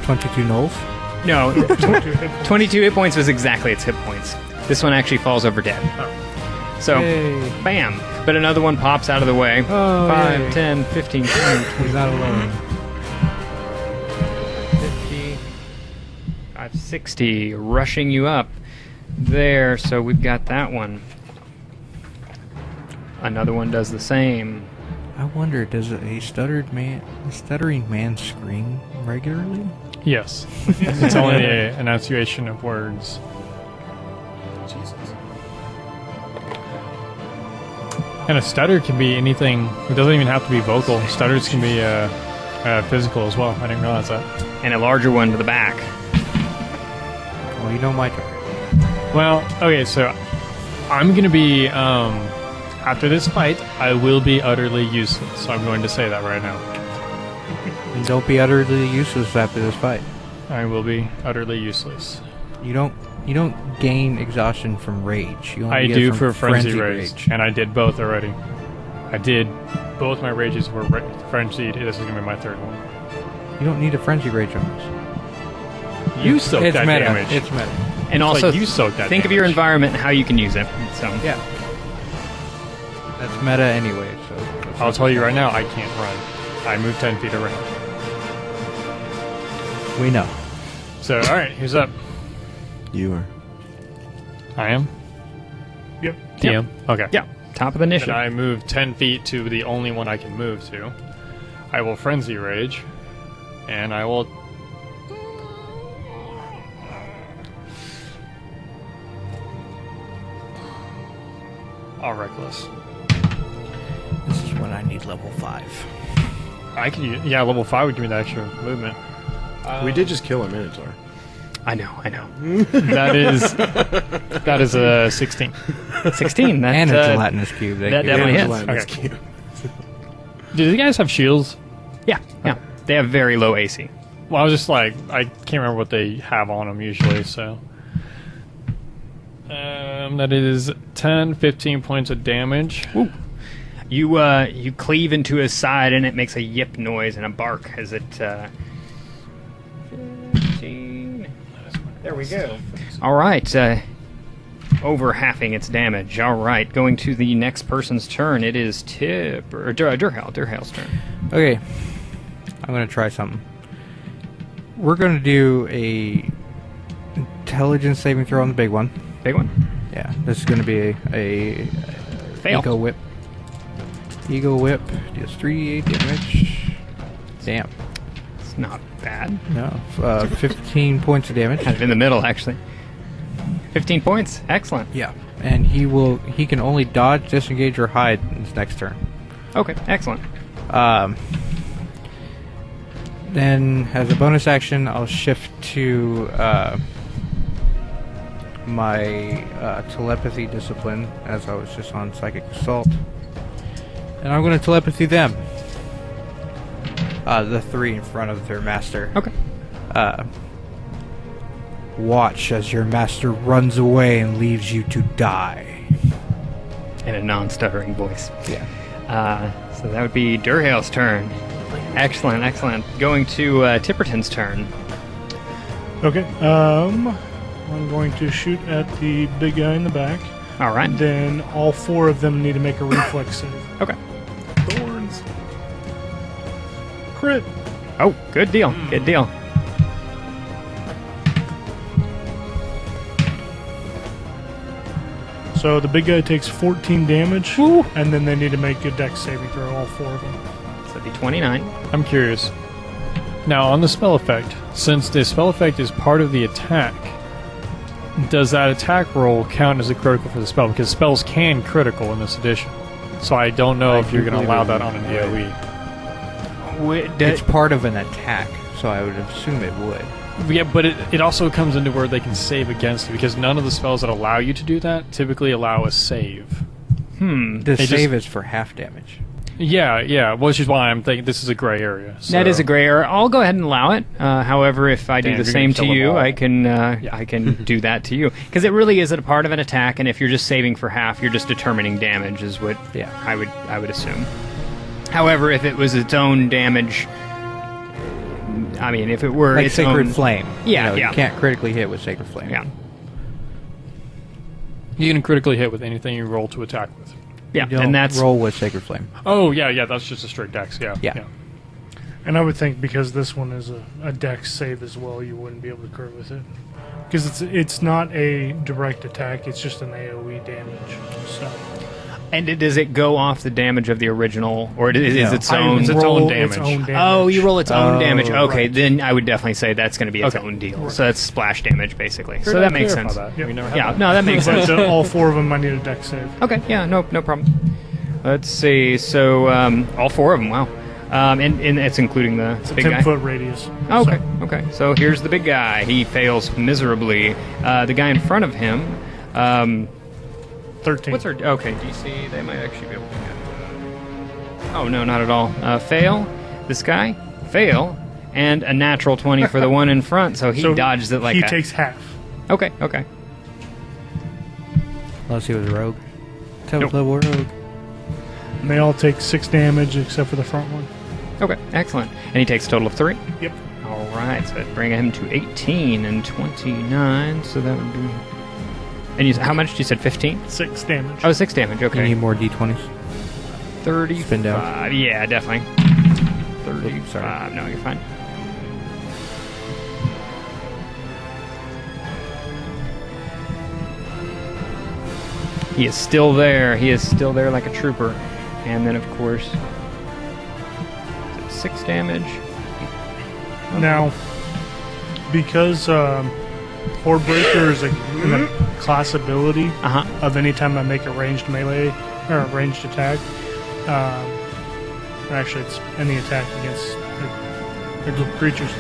22 Knolls. No, 22 hit points was exactly its hit points. This one actually falls over dead. So, Yay. bam. But another one pops out of the way. Oh, 5, yay. 10, 15, 20, He's not alone. 50, 5, 60, rushing you up there. So we've got that one. Another one does the same. I wonder, does a stuttering man scream regularly? Yes. It's only the enunciation of words. Jesus. And a stutter can be anything. It doesn't even have to be vocal. Stutters can be physical as well. I didn't realize that. And a larger one to the back. Well, you know my turn. Well, okay, so I'm going to be, after this fight, I will be utterly useless. So I'm going to say that right now. And don't be utterly useless after this fight. I will be utterly useless. You don't gain exhaustion from rage. You only I get do it from for Frenzy Rage. And I did both already. I did. Both my rages were frenzied. This is going to be my third one. You don't need a frenzy rage on this. You soak It's that meta. damage. It's meta. And It's also, like you soak that think of your damage. environment and how you can use it. So, Yeah. That's meta anyway, so... I'll tell you right now, I can't run. I move 10 feet around. We know. So, alright, who's up? You are. I am? Yep. TM? Okay. yeah, top of the And initiative. I move 10 feet to the only one I can move to. I will Frenzy Rage. And I will... I'll Reckless. This is when I need level 5. I could use... Yeah, level 5 would give me the extra movement. We did just kill a Minotaur. I know. That is... that is a 16. 16. That, And a gelatinous cube. that definitely hits. Gelatinous Okay. cube. Do you guys have shields? Yeah. They have very low AC. Well, I was just like, I can't remember what they have on them usually, so. That is 10, 15 points of damage. Ooh. You cleave into his side and it makes a yip noise and a bark as it 15. There we go. All right. Over halving its damage. All right. Going to the next person's turn. It is Durhal's turn. Okay. I'm going to try something. We're going to do a intelligence saving throw on the big one. Big one. Yeah, this is going to be a Fail. Ego Whip. Ego Whip deals 3d8 damage. Damn. It's not bad. No. 15 points of damage. Kind of in the middle, actually. 15 points. Excellent. Yeah. And he can only dodge, disengage, or hide in his next turn. Okay. Excellent. Then, as a bonus action, I'll shift to my telepathy discipline, as I was just on Psychic Assault. And I'm going to telepathy them. The 3 in front of their master. Okay. Watch as your master runs away and leaves you to die. In a non-stuttering voice. Yeah. So that would be Durhal's turn. Excellent. Going to Tipperton's turn. Okay. I'm going to shoot at the big guy in the back. All right. Then all 4 of them need to make a reflex save. Okay. crit. Oh, good deal. Good deal. So the big guy takes 14 damage, Woo. and then they need to make a dex saving throw, all 4 of them. So that'd be 29. I'm curious. Now, on the spell effect, since the spell effect is part of the attack, does that attack roll count as a critical for the spell? Because spells can critical in this edition. So I don't know if you're going to allow that on a DOE. It's part of an attack, so I would assume it would. Yeah, but it also comes into where they can save against it, because none of the spells that allow you to do that typically allow a save. The save is for half damage. Yeah, which is why I'm thinking this is a gray area. So. That is a gray area. I'll go ahead and allow it. However, if I do Damn, the you're same gonna to kill them you, all. I can do that to you. Because it really is a part of an attack, and if you're just saving for half, you're just determining damage, is what I would assume. However, if it was its own damage, I mean, if it were Like its Sacred own, Flame. Yeah, You can't critically hit with Sacred Flame. Yeah. You can critically hit with anything you roll to attack with. Yeah, You don't and that's roll with Sacred Flame. Oh, yeah, that's just a straight dex, Yeah. And I would think because this one is a dex save as well, you wouldn't be able to crit with it. Because it's not a direct attack, it's just an AoE damage. So. And does it go off the damage of the original, or is No. its own? It's its own damage. Oh, you roll its own Oh, damage. Okay, right. then I would definitely say that's going to be its Okay. own deal. So that's splash damage, basically. Figured So that I'd makes clarify sense. that. Yep. We never had Yeah, that. no, that makes sense. But all 4 of them I need a dex save. Okay, yeah, no problem. Let's see. So all 4 of them. Wow. And it's including the It's a big guy. 10-foot radius. Oh, okay, So, okay. So here's the big guy. He fails miserably. The guy in front of him. 13. What's our okay DC? They might actually be able to get. Oh no, not at all. Fail. This guy fail, and a natural 20 for the one in front. So he dodges it like he a. takes half. Okay. Unless he was a rogue. Top Nope. level rogue. And they all take 6 damage except for the front one. Okay, excellent. And he takes a total of 3. Yep. All right, so that'd bring him to 18 and 29. So that would be. And how much? You said 15? 6 damage. Oh, 6 damage. You Okay. need more d20s. 35. Spin down. Yeah, definitely. 35. Oops, sorry. No, you're fine. He is still there. He is still there like a trooper. And then, of course, 6 damage. Now, because Hordebreaker is in the class ability Uh huh. of any time I make a ranged melee or a ranged attack, actually it's any attack against a group of creatures,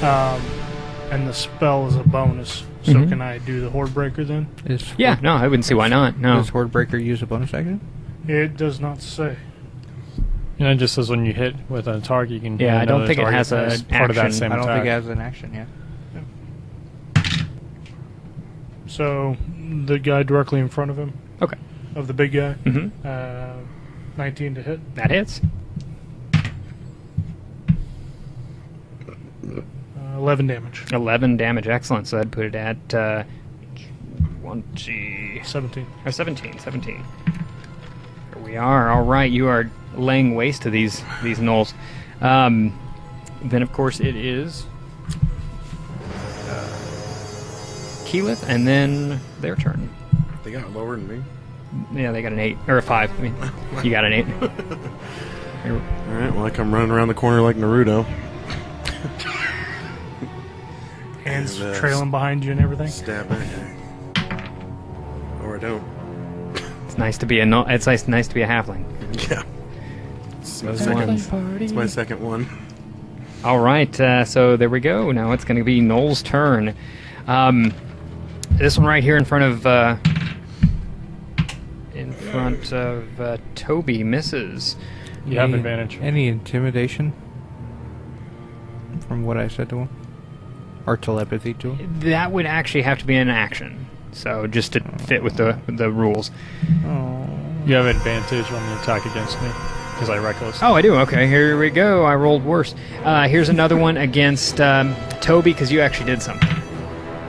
and the spell is a bonus. So Mhm. can I do the Hordebreaker then? Yeah, no, I wouldn't see why not. No. Does Hordebreaker use a bonus action? It does not say. It just says when you hit with a target, you can. Yeah, hit I don't another think it target has a as part of that action. same I don't attack. think it has an action yet. So the guy directly in front of him, Okay. of the big guy, Mm-hmm. 19 to hit. That hits. 11 damage. 11 damage. Excellent. So I'd put it at 20. 17. Or 17. Here we are. All right. You are laying waste to these gnolls. Then, of course, it is Keyleth, and then their turn. They got lower than me. Yeah, they got an 8. Or a 5. I mean, you got an 8. All right, well, I come running around the corner like Naruto. Hands And, trailing behind you and everything. Stab that guy. Or I don't. It's nice to be a it's nice to be a halfling. Yeah. It's my One. second. It's my second one. All right, so there we go. Now it's going to be Noel's turn. This one right here in front of Toby misses. You have advantage. Any intimidation from what I said to him? Or telepathy to him? That would actually have to be an action. So just to fit with the rules. Oh. You have advantage on the attack against me because I reckless. Oh, I do. Okay, here we go. I rolled worse. Here's another one against Toby because you actually did something.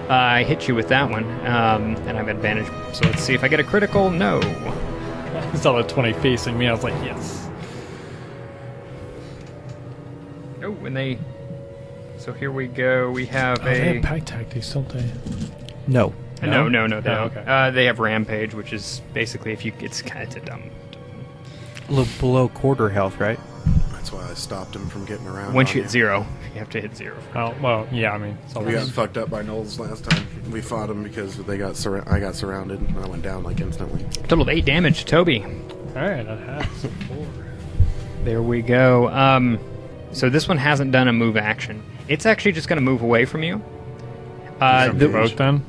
I hit you with that one, and I have advantage. So let's see if I get a critical. No. I saw the 20 facing me. I was like, yes. Oh, when they... So here we go. We have They a... have pack tactics, don't they? No. No, they Oh, don't. okay. They have Rampage, which is basically if you... It's kind of dumb. A little below quarter health, right? That's why I stopped him from getting around. Once on you hit 0, you have to hit 0. Oh, well, yeah, I mean, it's We got fucked up by Knowles last time. We fought him because I got surrounded and I went down like instantly. Total of 8 damage to Toby. Alright, that has 4. There we go. So this one hasn't done a move action. It's actually just going to move away from you. Provoke then?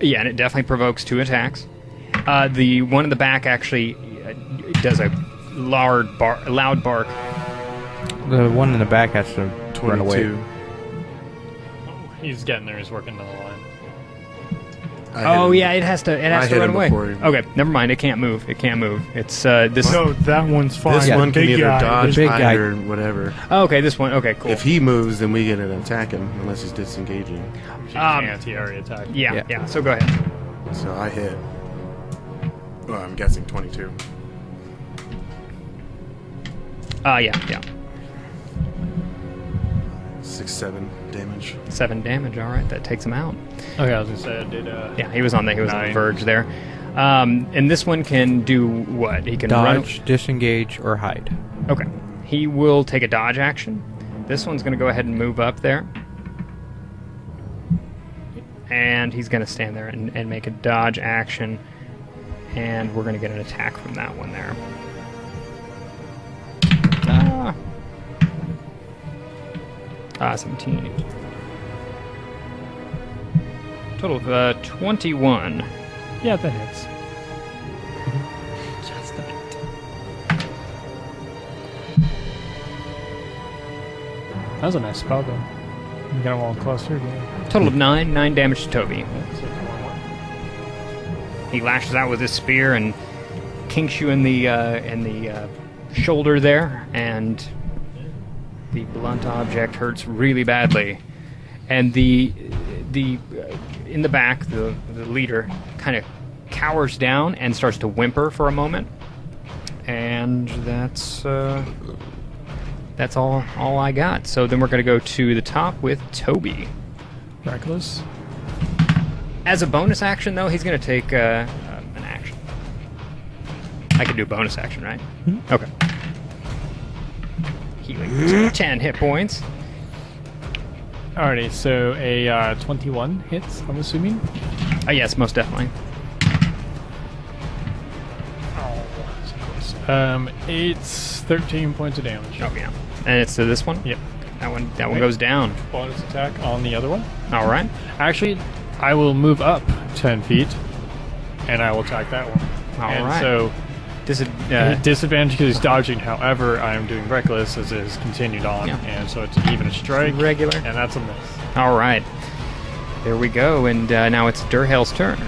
Yeah, and it definitely provokes 2 attacks. The one in the back actually does a loud bark. The one in the back has to run away. 22. He's getting there, he's working down the line. Oh yeah, it has to hit run him away. before he- Okay, never mind. It can't move. It's this. No, that one's fine. This one can Big either guy. dodge, big hide, guy. or whatever. Oh, okay, this one. Okay, cool. If he moves, then we get to attack him, unless he's disengaging. He can't, he already attacked. yeah. Yeah. So go ahead. So I hit. Well, I'm guessing 22. Yeah. 6-7 damage. 7 damage. All right, that takes him out. Okay, I was gonna say, I did, Yeah, he was on the 9. verge there. And this one can do what? He can Dodge, disengage, or hide. run. Okay. He will take a dodge action. This one's going to go ahead and move up there. And he's going to stand there and make a dodge action. And we're going to get an attack from that one there. Ah, 17. Total of 21. Yeah, that hits. Just a bit. That was a nice spell, though. You got him all clustered, yeah. Total of 9 damage to Toby. Yeah, so He lashes out with his spear and kinks you in the shoulder there, and the blunt object hurts really badly. And the in the back, the leader kind of cowers down and starts to whimper for a moment. And that's all I got. So then we're going to go to the top with Toby. Reckless. As a bonus action, though, he's going to take an action. I can do a bonus action, right? Mm-hmm. Okay. Healing 10 hit points. Alrighty, so a 21 hits, I'm assuming. Yes, most definitely. 13 points of damage. Oh yeah, and it's to this one. Yep. That one goes down. Bonus attack on the other one. All right. Actually, I will move up 10 feet, and I will attack that one. All and right. so, Disadvantage. disadvantage because he's dodging. However, I am doing reckless as is continued on, Yeah. and so it's even a strike. Regular. And that's a miss. All right. There we go, and now it's Durhal's turn.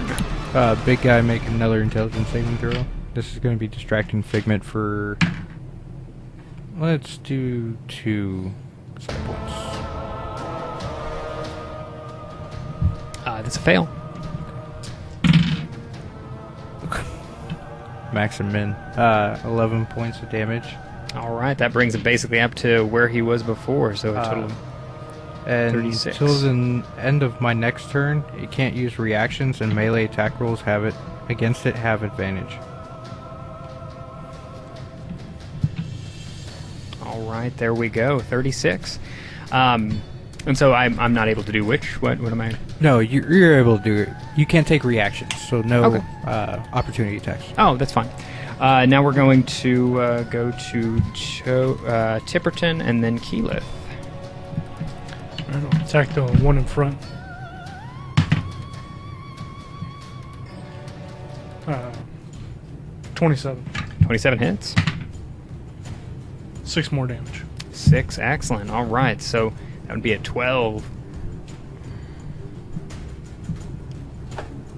Big guy, make another intelligence saving throw. This is going to be distracting Figment for... Let's do 2 side points. That's a fail. Max and min. 11 points of damage. All right, that brings it basically up to where he was before, so a total of And 36. until the end of my next turn, it can't use reactions, and melee attack rolls have advantage. All right, there we go, 36. And so I'm not able to do which? What am I? No, you're able to do it. You can't take reactions, so no Okay. opportunity attacks. Oh, that's fine. Now we're going to go to Tipperton and then Keyleth. I'll attack the one in front. 27. 27 hits. 6 more damage. 6, excellent. All right, so that would be at 12.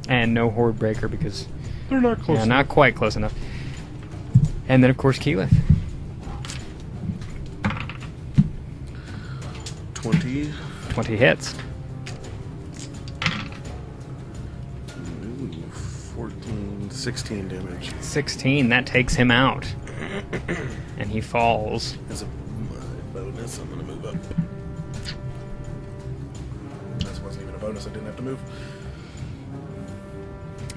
And no Horde Breaker because... They're not close. Yeah, not quite close enough. And then, of course, Keyleth. 20. 20 hits. Ooh, 14, 16 damage. 16, that takes him out. And he falls. As a bonus, I'm going to move up. This wasn't even a bonus. I didn't have to move.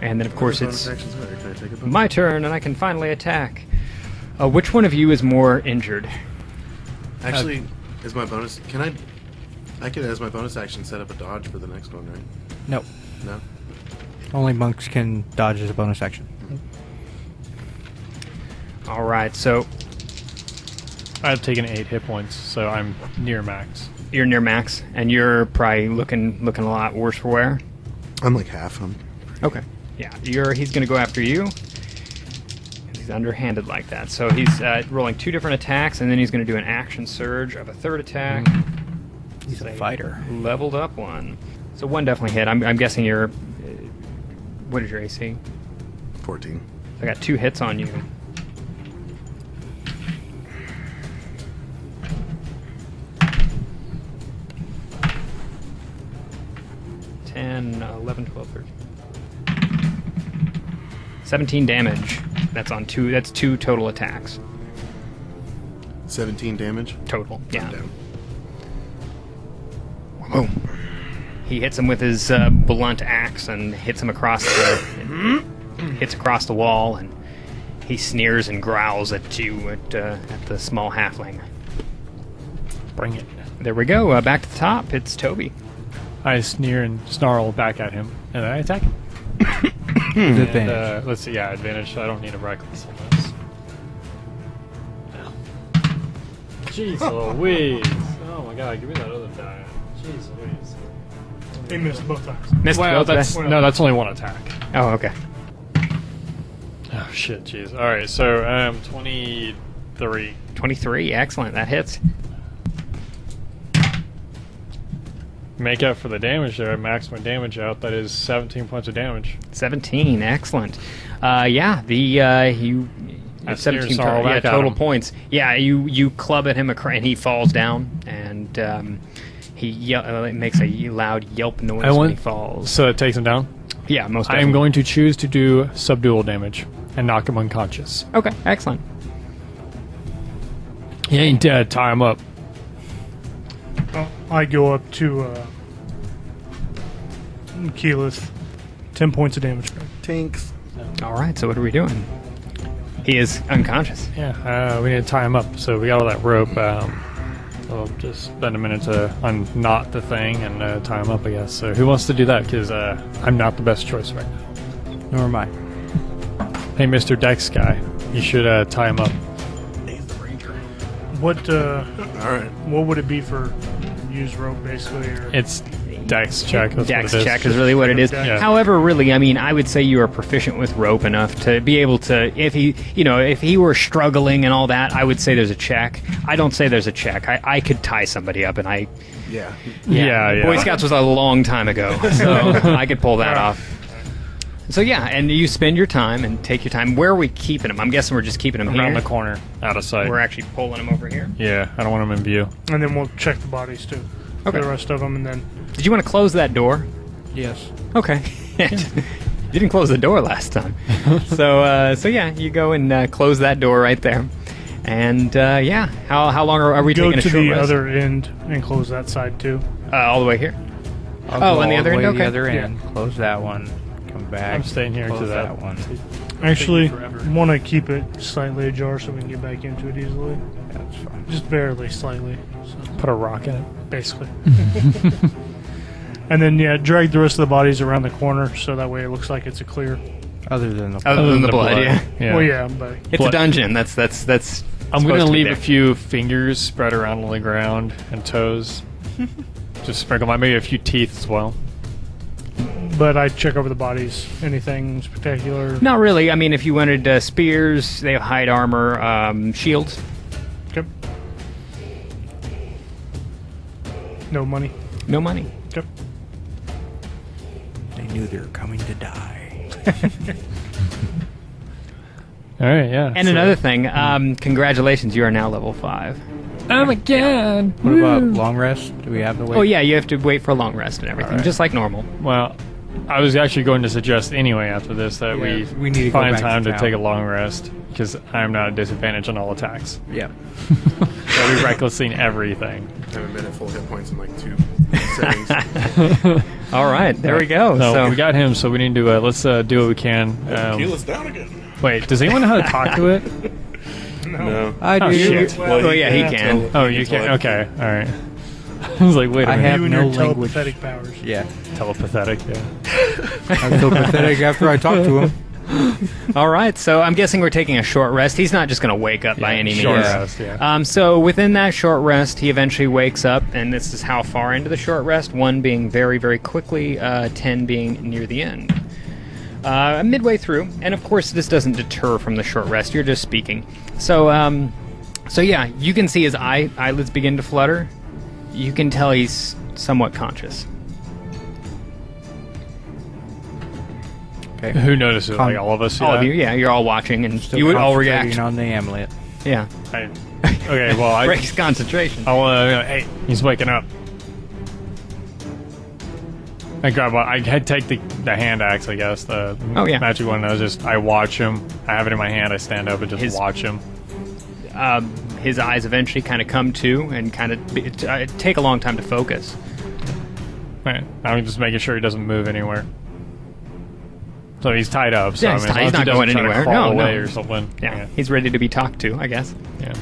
And then, of course, Bonus it's actions later. Can I take a bonus? my turn, and I can finally attack. Which one of you is more injured? Actually, is my bonus... Can I could, as my bonus action, set up a dodge for the next one, right? No. No? Only monks can dodge as a bonus action. All right, so I've taken 8 hit points, so I'm near max. you're near max, and you're probably looking a lot worse for wear. I'm like half. Okay. Yeah, he's going to go after you. He's underhanded like that. So he's rolling 2 different attacks, and then he's going to do an action surge of a 3rd attack. He's a fighter. Leveled up one. So one definitely hit. I'm guessing you're... what is your AC? 14. I got 2 hits on you. 10, 11, 12, 13. 17 damage. That's on 2. That's 2 total attacks. 17 damage. Total. Yeah. I'm down. Boom. He hits him with his blunt axe and hits him across the wall, and he sneers and growls at you at the small halfling. Bring it. There we go. Back to the top. It's Toby. I sneer and snarl back at him, and then I attack him. With And, advantage. let's see, yeah, advantage. I don't need a reckless on this. Jeez Louise. Oh my god, give me that other die. Jeez Louise. He missed both times. Missed Well, both that's, of no, that's only one attack. Oh, okay. Oh shit, jeez. Alright, so 23. 23. Excellent. That hits. Make up for the damage there, maximum damage out. That is 17 points of damage. 17. Excellent. Yeah. You. I 17 snarl total, yeah, back at total him. points. Yeah. You club at him and he falls down, and he it makes a loud yelp noise when he falls. So it takes him down. Yeah. Most. I am definitely. going to choose to do subdual damage and knock him unconscious. Okay. Excellent. He ain't dead. Tie him up. I go up to Keyleth. 10 points of damage. Tinks. All right. So what are we doing? He is unconscious. Yeah, we need to tie him up. So we got all that rope. I'll just spend a minute to unknot the thing and tie him up, I guess. So who wants to do that? Because I'm not the best choice right now. Nor am I. Hey, Mr. Dex guy, you should tie him up. He's the ranger. What All right. what would it be for use rope basically? Or It's Dex check. That's Dex what it is. check is really what it is. Yeah. However, really, I mean, I would say you are proficient with rope enough to be able to, if he were struggling and all that, I would say there's a check. I don't say there's a check. I could tie somebody up, and Yeah. Yeah. Boy Scouts was a long time ago, so I could pull that off. So yeah, and you spend your time and take your time. Where are we keeping him? I'm guessing we're just keeping him Around here. the corner, out of sight. We're actually pulling him over here. Yeah, I don't want him in view. and then we'll check the bodies too. Okay. The rest of them, and then Did you want to close that door? Yes. Okay. You didn't close the door last time. So yeah, you go and close that door right there. And yeah, how long are we go taking a to short the rest? other end and close that side too. All the way here? I'll Oh, go on the all other way end? to the okay. other Yeah. end. Close that one. Come back. I'm staying here close to that. one. Actually, forever. want to keep it slightly ajar so we can get back into it easily. That's fine. Just barely, slightly. So Put a rock in it. basically. And then drag the rest of the bodies around the corner so that way it looks like it's a clear. Other than the Other than the blood, yeah. Well, yeah, but It's a Blood. dungeon. That's I'm supposed going to to be leave there. a few fingers spread around on the ground and toes. Just sprinkle maybe a few teeth as well. but I check over the bodies. Anything spectacular? Not really. I mean, if you wanted spears, they have hide armor, shields. Okay. No money. No money. Okay. They knew they were coming to die. All right, yeah. And another thing, congratulations, you are now level 5. Oh my god! What about long rest? Do we have the wait? Oh yeah, you have to wait for a long rest and everything, Alright. just like normal. Well, I was actually going to suggest anyway after this that Yeah, we we need to go find back to time to town. take a long rest because I'm not at a disadvantage on all attacks. Yeah. So we recklessing everything. haven't been at full hit points in like 2 settings. All right, there we go. No, So we got him, so we need to let's do what we can. Keel us down again. Wait, does anyone know how to talk to it? No. I do. Oh, shit. Well, yeah, he can. Oh, you can. Okay, all right. I was like, wait a I minute. have You and no your language. telepathic powers. Yeah. Telepathetic. Yeah. I'm so pathetic after I talk to him. All right, so I'm guessing we're taking a short rest. He's not just going to wake up by any means. Short rest, yeah. So within that short rest, he eventually wakes up, and this is how far into the short rest. 1 being very, very quickly, 10 being near the end. Midway through, and of course this doesn't deter from the short rest. You're just speaking. So yeah, you can see his eyelids begin to flutter. You can tell he's somewhat conscious. Okay. Who notices? Like all of us? All of you, yeah, you're all watching, and Still you would all concentrating react. on the amulet. Yeah, Okay, well, I breaks concentration. hey, he's waking up. I grab one. I take the hand axe, I guess, the magic one. I watch him. I have it in my hand. I stand up and just watch him. His eyes eventually kind of come to and kind of take a long time to focus. Right. I'm just making sure he doesn't move anywhere. So he's tied up. So Yeah, I mean, he's not going try to anywhere. crawl No. away or something. Yeah, he's ready to be talked to, I guess. Yeah.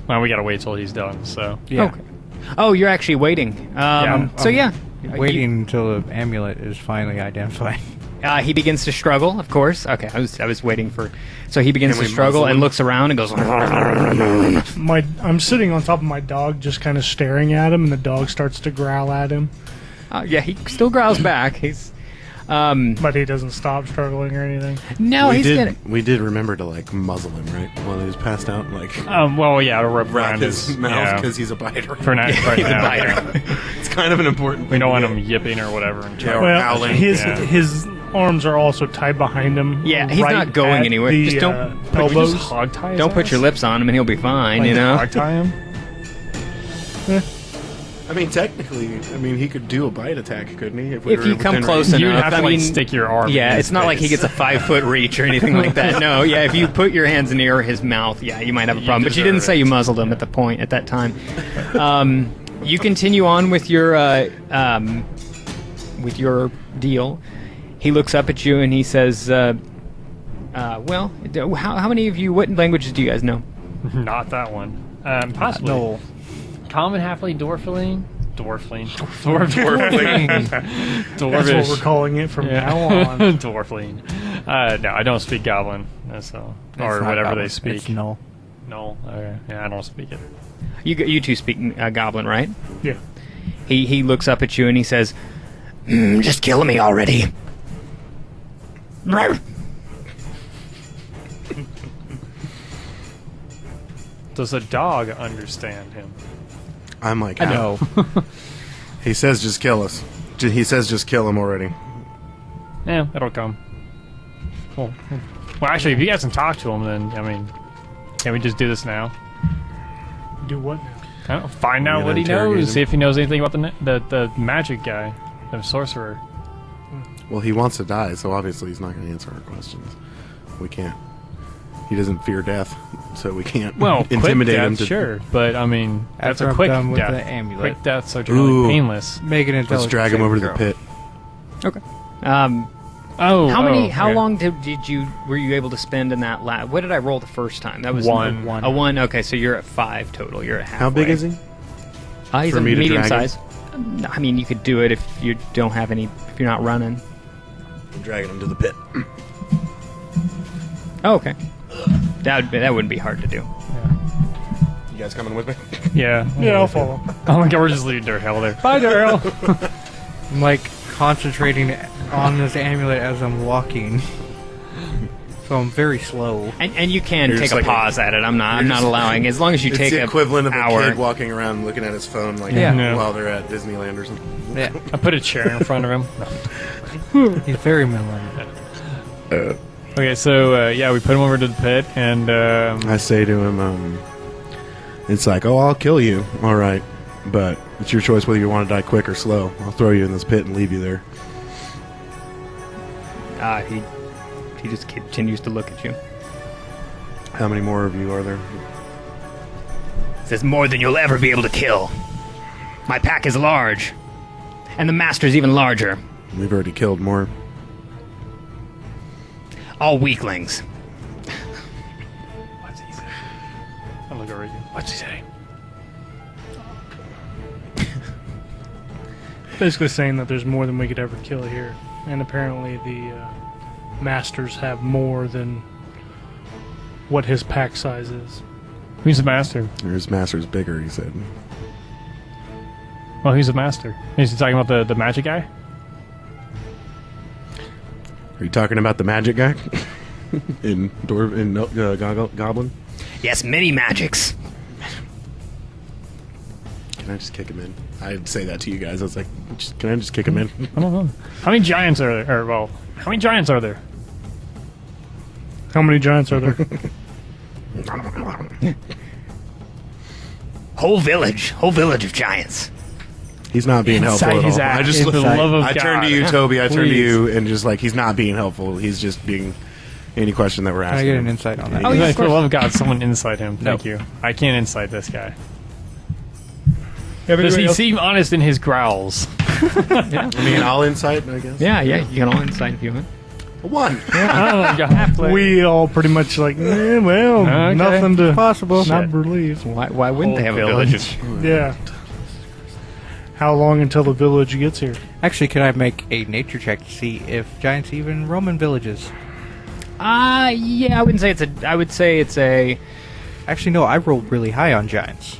Well, we gotta wait till he's done. So Yeah. Okay. Oh, you're actually waiting. So yeah, Waiting until the amulet is finally identified. he begins to struggle. Of course. Okay, I was waiting for. So he begins Can to we struggle muzzle and him? looks around and goes. I'm sitting on top of my dog, just kind of staring at him, and the dog starts to growl at him, Yeah, he still growls back. He's. but he doesn't stop struggling or anything. No, he's gonna. We did remember to like muzzle him, right, while he was passed out, like well, yeah, to wrap wrap around his mouth yeah. because he's a biter. For now, right He's a now, biter. yeah. It's kind of an important. We don't want thing him yipping or whatever. And Yeah, or Well, howling. his arms are also tied behind him. Yeah, he's right not going at anywhere. The, Just don't- Could we elbows. just hog tie his Don't put ass? your lips on him and he'll be fine. Like, You know. hog tie him. I mean, technically, he could do a bite attack, couldn't he? If we you were come within close range? You'd enough, have to I mean, stick your arm. Yeah, in it's his not like he face. gets a 5-foot reach or anything like that. No, yeah, if you put your hands near his mouth, yeah, you might have a problem. But you didn't deserve say it. you muzzled him at that time. You continue on with your deal. He looks up at you and he says, "Well, how many of you? What languages do you guys know?" Not that one. Possibly. No. Common, halfling, dwarfling. Dwarfling. That's what we're Dwarvish. calling it from now on. Dwarfling. No, I don't speak Goblin. So, It's or not whatever goblin, they speak. It's no. No. Okay. Yeah, I don't speak it. You two speak Goblin, right? Yeah. He looks up at you and he says, "Just kill me already." Does a dog understand him? I'm like, I know. He says, "Just kill us." He says, "Just kill him already." Yeah, it'll come. Cool. Well, actually, if you guys can talk to him, then, I mean, can we just do this now? Do what now? Find out We're what gonna he interrogate knows, him. see if he knows anything about the magic guy, the sorcerer. Well, he wants to die, so obviously he's not going to answer our questions. We can't. He doesn't fear death, so we can't Well, intimidate quick him. death, sure, but I mean, that's After a I'm quick done with death. the amulet. Quick deaths are generally Ooh. painless. Make an Let's intelligence. drag him over to the saving pit. Okay. Oh, How okay. long were you able to spend in that lab? What did I roll the first time? That was One. A 1. Okay, so you're at 5 total. You're at halfway. How big is he? He's For a me to medium drag him? size. I mean, you could do it if you don't have any. If you're not running. I'm dragging him to the pit. Oh, okay. That wouldn't be hard to do. You guys coming with me? Yeah. Yeah, I'll follow. Oh my god, we're just leaving Darrell there. Bye, Darrell. I'm like concentrating on this amulet as I'm walking. So I'm very slow. And you can You're take just a like pause at it. I'm not just- allowing. As long as you It's take the an equivalent of a hour. kid walking around looking at his phone, like Yeah. while they're at Disneyland or something. Yeah. I put a chair in front of him. He's very millennial. Okay, so yeah, we put him over to the pit, and I say to him, it's like, "Oh, I'll kill you. All right, but it's your choice whether you want to die quick or slow. I'll throw you in this pit and leave you there." He just continues to look at you. How many more of you are there? Says more than you'll ever be able to kill. My pack is large. And the master's even larger. We've already killed more. All weaklings. What's he say? I'll look over at you. What's he say? Basically saying that there's more than we could ever kill here. And apparently the masters have more than what his pack size is. Who's the master? His master's bigger, he said. Well, who's the master? Is he talking about the magic guy? Are you talking about the magic guy? in Goblin? Yes, many magics. Can I just kick him in? I'd say that to you guys. I was like, can I just kick him in? I don't know. How many giants are there? Or, well, how many giants are there? How many giants are there? Whole village of giants. He's not being helpful Inside at his all. ass, I just for the love of I turn to God. you, Toby. I turn to Please. you, and just like he's not being helpful. He's just being any question that we're Can I asking. get an him. insight on that? Oh, yeah, of For the course. love of God, someone inside him. No. Thank you. I can't inside this guy. Does Everybody he else- seem honest in his growls? I mean, all insight, I guess. Yeah, you can all insight if you want. One. Oh, God. We all pretty much like, well, Okay. nothing to Possible. not believe. Why wouldn't they have Whole a village? Yeah. How long until the village gets here? Actually, could I make a nature check to see if giants even roam in villages? Yeah, I wouldn't say it's a. I would say it's a. Actually, no, I rolled really high on giants.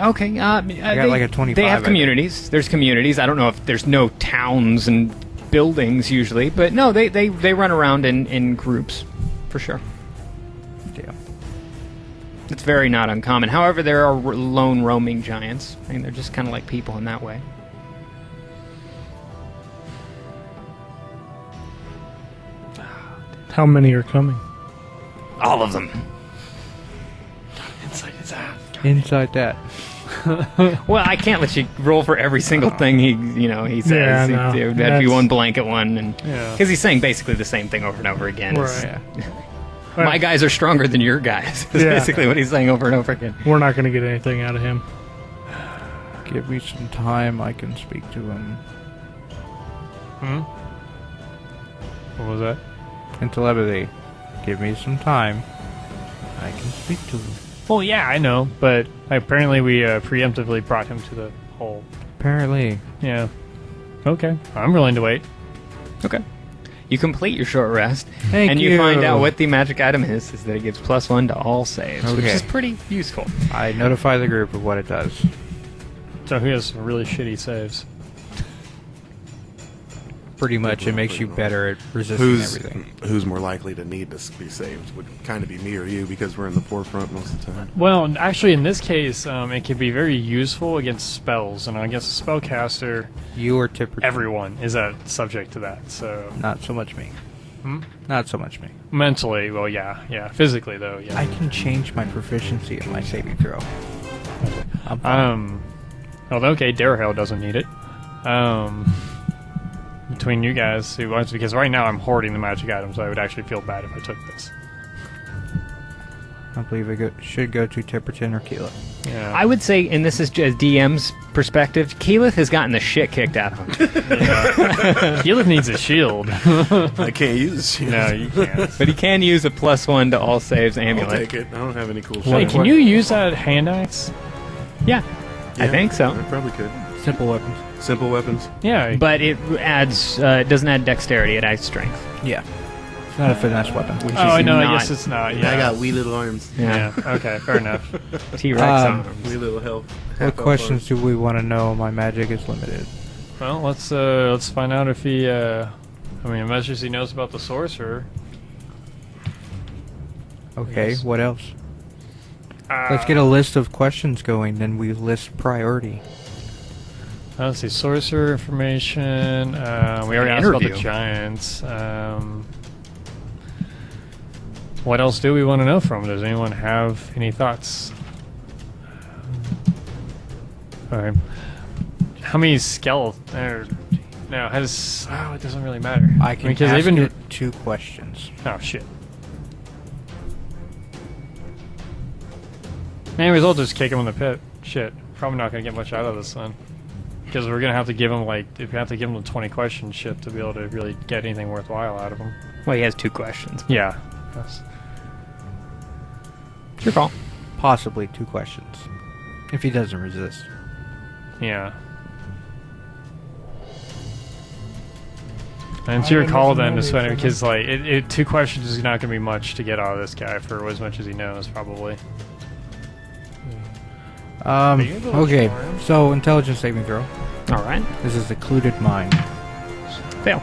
Okay, I got like a 25, They I have think. communities. There's communities. I don't know if there's no towns and buildings usually, but no, they run around in groups, for sure. Damn. It's very not uncommon. However, there are lone roaming giants. I mean, they're just kind of like people in that way. How many are coming? All of them. Inside his ass. Inside that. Well, I can't let you roll for every single thing he says. Yeah, I know. It would have to be one blanket one, and Yeah. because he's saying basically the same thing over and over again. It's, Right. Yeah. My guys are stronger than your guys. Is Yeah. basically what he's saying over and over again. We're not going to get anything out of him. Give me some time, I can speak to him. What was that? In telepathy. Give me some time. I can speak to him. Well, yeah, I know, but apparently we preemptively brought him to the hole. Apparently. Yeah. Okay. I'm willing to wait. Okay. You complete your short rest, Thank and you. you find out what the magic item is that it gives +1 to all saves, which Okay. is pretty useful. I notify the group of what it does. So he has some really shitty saves. Pretty much, it makes you better at resisting everything. Who's more likely to need to be saved? Would kind of be me or you because we're in the forefront most of the time. Well, actually, in this case, it can be very useful against spells, and against a spellcaster, You or Tipper. everyone is subject to that. So Not so much me. Hmm? Not so much me. mentally, well, yeah. Physically, though, yeah. I can change my proficiency in my saving throw. I'm fine. Although, okay, Darahel doesn't need it. Between you guys, who wants? Because right now I'm hoarding the magic items. I would actually feel bad if I took this. I believe it should go to Tipperton or Keela. Yeah. I would say, and this is just DM's perspective, Keyleth has gotten the shit kicked out of him. Keyleth needs a shield. I can't use it. No, you can't. But he can use a +1 to all saves I'll amulet. take it. I don't have any cool Wait, shit. can you use that hand axe? Yeah, I think so. I probably could. Simple weapons. Simple weapons. Yeah. But it adds, it doesn't add dexterity, it adds strength. Yeah. It's not a finesse weapon. Which Oh, is no, I not- guess it's not. Yeah. I got wee little arms. Yeah. Okay, fair enough. T-Rex arms. Wee little health. What questions do we want to know? My magic is limited. Well, let's find out if he. I mean, as much as he knows about the sorcerer. Okay, Yes. what else? Let's get a list of questions going, then we list priority. Let's see, sorcerer information. We already asked about the Interview. giants. What else do we want to know from him? Does anyone have any thoughts? All right. How many skeletons? No, has. Oh, it doesn't really matter. I can because ask they've been. it 2 questions. Oh shit. Anyways, I'll just kick him in the pit. Shit, probably not gonna get much out of this then. because we're gonna have to give him if we have to give him the 20 question shit to be able to really get anything worthwhile out of him. Well, he has 2 questions. Yeah. That's, It's your call. Possibly 2 questions. If he doesn't resist. yeah. And it's your call then to spend it because 2 questions is not gonna be much to get out of this guy for as much as he knows probably. Okay, so intelligence saving throw. Alright. This is occluded mind. Fail.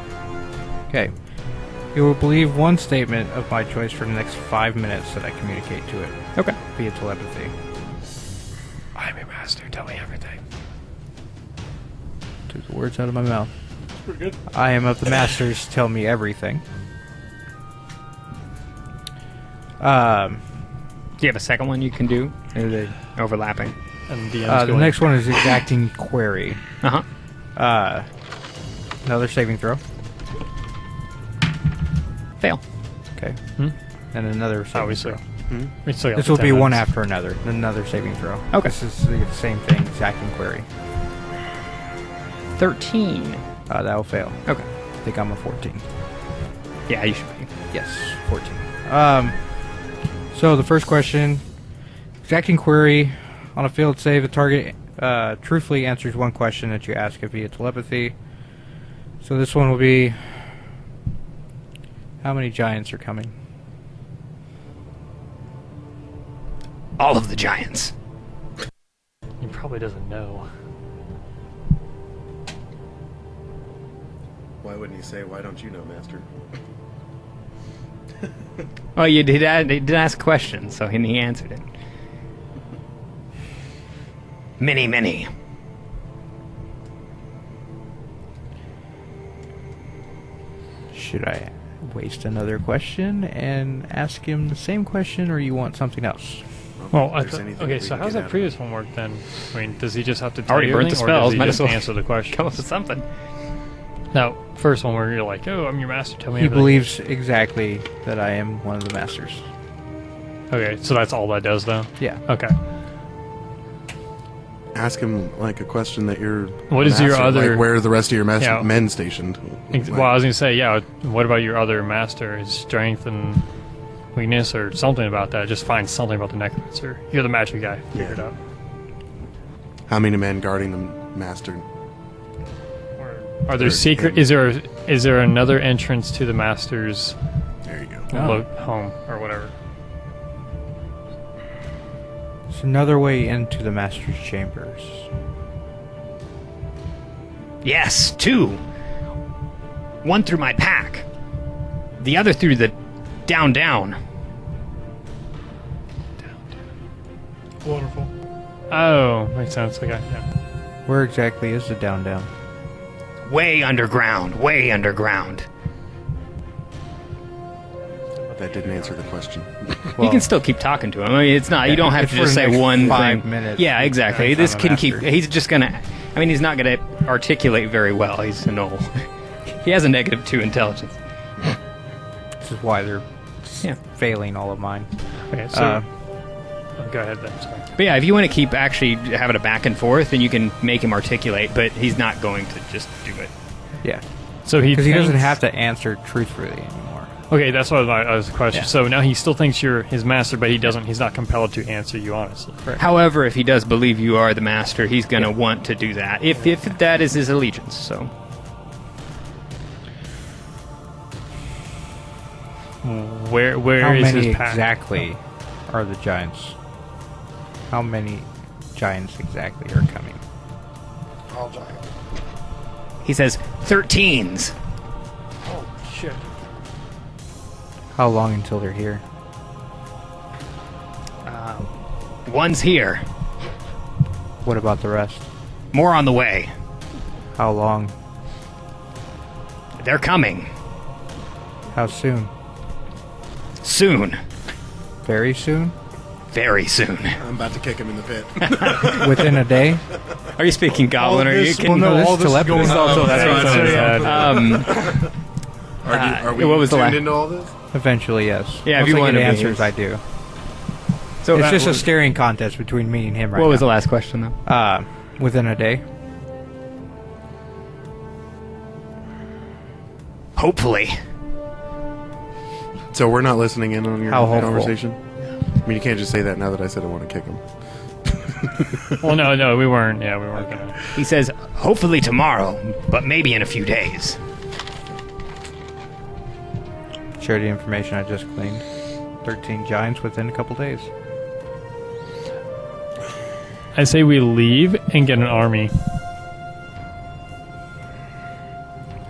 Okay. You will believe one statement of my choice for the next 5 minutes that I communicate to it Okay. via telepathy. I'm your master, tell me everything. Took the words out of my mouth. Pretty good. I am of the masters, tell me everything. Do you have a second one you can do? Or are they overlapping? And DM's The next one is exacting query. Uh-huh. Another saving throw. Fail. Okay. Hmm? And another saving we throw. We still got This will 10 be one minutes. after another. Another saving throw. Okay. This is the same thing, exacting query. 13. That will fail. Okay. I think I'm a 14. Yeah, you should be. Yes, 14. So the first question, exacting query. On a failed save, the target truthfully answers one question that you ask it via telepathy. So this one will be, how many giants are coming? All of the giants. He probably doesn't know. Why wouldn't he say, "Why don't you know, Master"? Oh, you did ask a question, so he answered it. Many, many. Should I waste another question and ask him the same question, or you want something else? Well, If there's anything okay, we so can how's get that out previous one work then? I mean, does he just have to tell Already you burnt the everything, spells, or might does as he well just answer the question? Come up with something. Now, first one where you're like, oh, I'm your master, tell me He everything. believes exactly that I am one of the masters. Okay, so that's all that does, though? Yeah. Okay. Ask him like a question that you're. What is your master, other- Like, where are the rest of your Yeah. men stationed? Well, I was going to say, yeah, what about your other master? His strength and weakness or something about that? Just find something about the necromancer. You're the magic guy. Figure it out. How many men guarding the master? Are there Or secret... him. Is there another entrance to the master's There you go. Oh. home or whatever? It's another way into the master's chambers. Yes, 2. One through my pack. The other through the down. Wonderful. Oh, makes sense. Okay, yeah. Where exactly is the down? Way underground. That didn't answer the question. You can still keep talking to him. I mean, it's not. You don't have it's to for just the say next one 5 thing. minutes. Yeah, exactly. Next This time can I'm keep. master. He's just gonna. I mean, he's not gonna articulate very well. He's a null. He has a -2 intelligence. This is why they're Yeah. failing all of mine. Okay, so... go ahead then. Sorry. But yeah, if you want to keep actually having a back and forth, then you can make him articulate. But he's not going to just do it. Yeah. So Because he doesn't thinks- have to answer truthfully anymore. Okay, that's what I was the question. Yeah. So now he still thinks you're his master, but he's not compelled to answer you honestly. However, if he does believe you are the master, he's going to want to do that. If that is his allegiance, so. Where How is many his pack? exactly are the giants? How many giants exactly are coming? All giant. He says 13s. Oh, shit. How long until they're here? One's here. What about the rest? More on the way. How long? They're coming. How soon? Soon. Very soon? Very soon. I'm about to kick him in the pit. Within a day? Are you speaking Goblin? Or are you well, no, this all this is telepathy. going on. that's right. Are we what was the tuned last- into all this? Eventually, yes. Yeah, if Once you I want get to be, answers, I do. So It's just a staring contest between me and him right what was the now. last question though? Within a day? Hopefully. So we're not listening in on your How hopeful? conversation? I mean, you can't just say that now that I said I want to kick him. Well, no, we weren't. Yeah, we weren't gonna. He says, hopefully tomorrow, but maybe in a few days. Share the information I just gleaned. 13 giants within a couple days. I say we leave and get an army.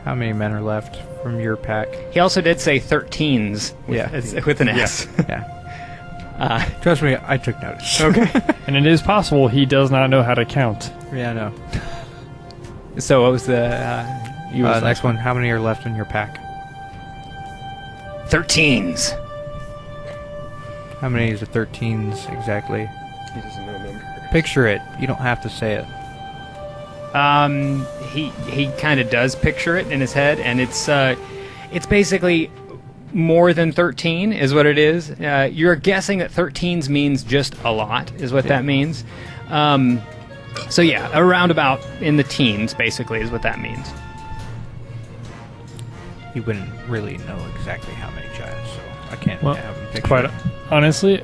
How many men are left from your pack? He also did say 13s with an S. Yeah. Trust me, I took notice. Okay. And it is possible he does not know how to count. Yeah, I know. So what was the... Next one, how many are left in your pack? 13s. How many is the 13s exactly? He doesn't know number. Picture it. You don't have to say it. He kind of does picture it in his head, and it's basically more than 13 is what it is. You're guessing that 13s means just a lot is what that means. So yeah, around about in the teens basically is what that means. You wouldn't really know exactly how many giants, so I can't Well, have them picture quite it. honestly,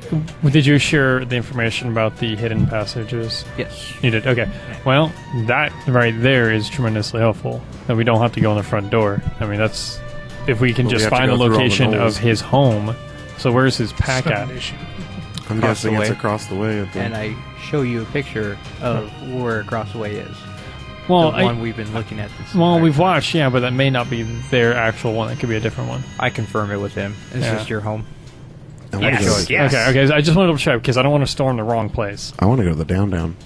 did you share the information about the hidden passages? Yes. You did? Okay. Well, that right there is tremendously helpful. That we don't have to go in the front door. I mean, that's... If we can Well, we just have to find the go through all the location of holes. his home. So where's his pack It's not at? an issue. I'm Across guessing the it's way. across the way. At the, And I show you a picture of where across the way is. Well, The one we've been looking at this well, entire we've time. watched, yeah, but that may not be their actual one. It could be a different one. I confirm it with him. Is Yeah. this your home? I want to Yes, go. yes. Okay. I just wanted to check because I don't want to storm the wrong place. I want to go to the down.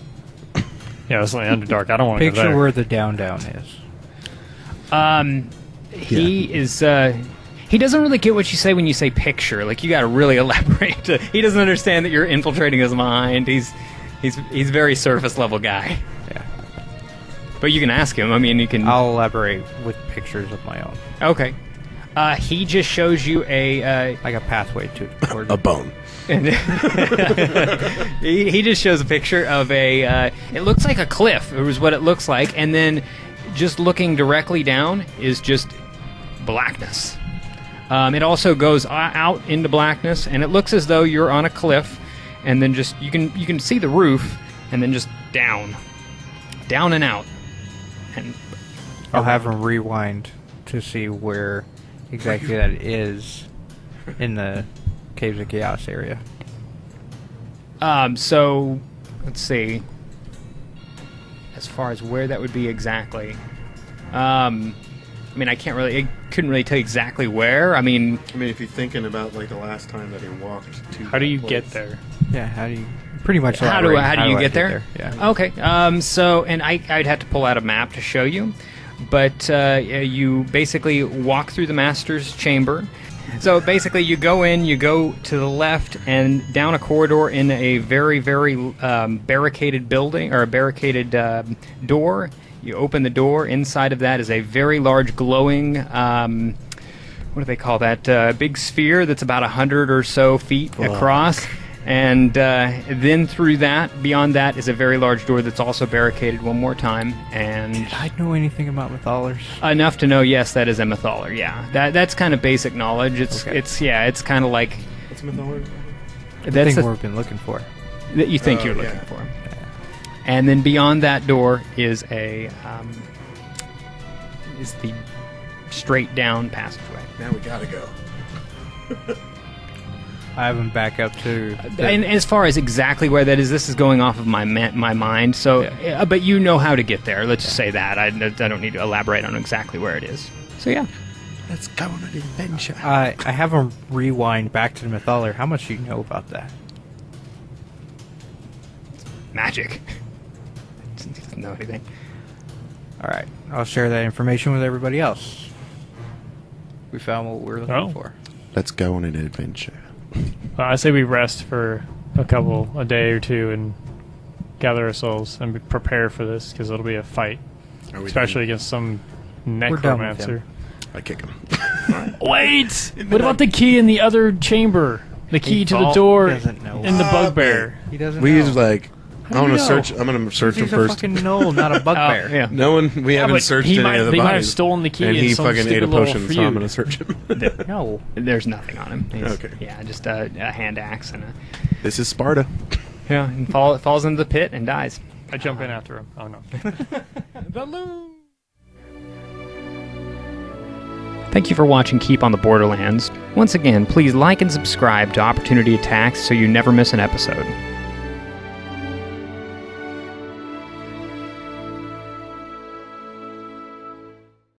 Yeah, it's like Underdark. I don't want to go Picture there. where the down is. He is. He doesn't really get what you say when you say picture. Like you got to really elaborate. He doesn't understand that you're infiltrating his mind. He's very surface level guy. Yeah. But you can ask him. I mean, you can. I'll elaborate with pictures of my own. Okay. He just shows you a. Like a pathway to towards A bone. And he just shows a picture of a. It looks like a cliff. It was what it looks like, and then just looking directly down is just blackness. It also goes out into blackness, and it looks as though you're on a cliff, and then just you can see the roof, and then just down and out. And I'll have him rewind to see where exactly that is in the Caves of Chaos area. So let's see. As far as where that would be exactly, I mean, I couldn't really tell you exactly where. I mean, if you're thinking about like the last time that he walked to. How do you get there? Yeah, how do you... Pretty much how do elaborate you I get there? Yeah. Okay. So, and I'd have to pull out a map to show you, but you basically walk through the master's chamber. So basically, you go to the left and down a corridor in a very, very barricaded building or a barricaded door. You open the door. Inside of that is a very large glowing. What do they call that? Big sphere that's about 100 or so feet across. And then through that, beyond that, is a very large door that's also barricaded one more time. And Did I know anything about mytholers? enough to know, yes, that is a mytholer. Yeah, that's kind of basic knowledge. It's Okay. it's kind of like What's mythology? that's Thing the, we've been looking for. that you think you're yeah. looking for. And then beyond that door is the straight down passageway. Now we gotta go. I have him back up to... And as far as exactly where that is, this is going off of my mind. So, but you know how to get there. Let's just say that. I don't need to elaborate on exactly where it is. So yeah, Let's go on an adventure. I have him rewind back to the mytholer. How much do you know about that? magic. He doesn't know anything. Alright, I'll share that information with everybody else. We found what we're looking for. Let's go on an adventure. I say we rest for a day or two and gather ourselves and prepare for this because it'll be a fight, Are we especially against some done with necromancer. him. I kick him. Wait! What about the key in the other chamber? The key to the door He doesn't know. and the bugbear. He doesn't We know. use like I want to search. I'm going to search him He's a first. fucking gnoll, not a bugbear. Yeah. No one. We haven't but searched he any might, of the they might have bodies. stolen the key And he some fucking ate stupid a little potion, so I'm feud. going to search him. No. There's nothing on him. He's- Okay. Yeah, just a hand axe and a... This is Sparta. Yeah, and falls into the pit and dies. I jump in after him. Oh, no. Thank you for watching Keep on the Borderlands. Once again, please like and subscribe to Opportunity Attacks so you never miss an episode.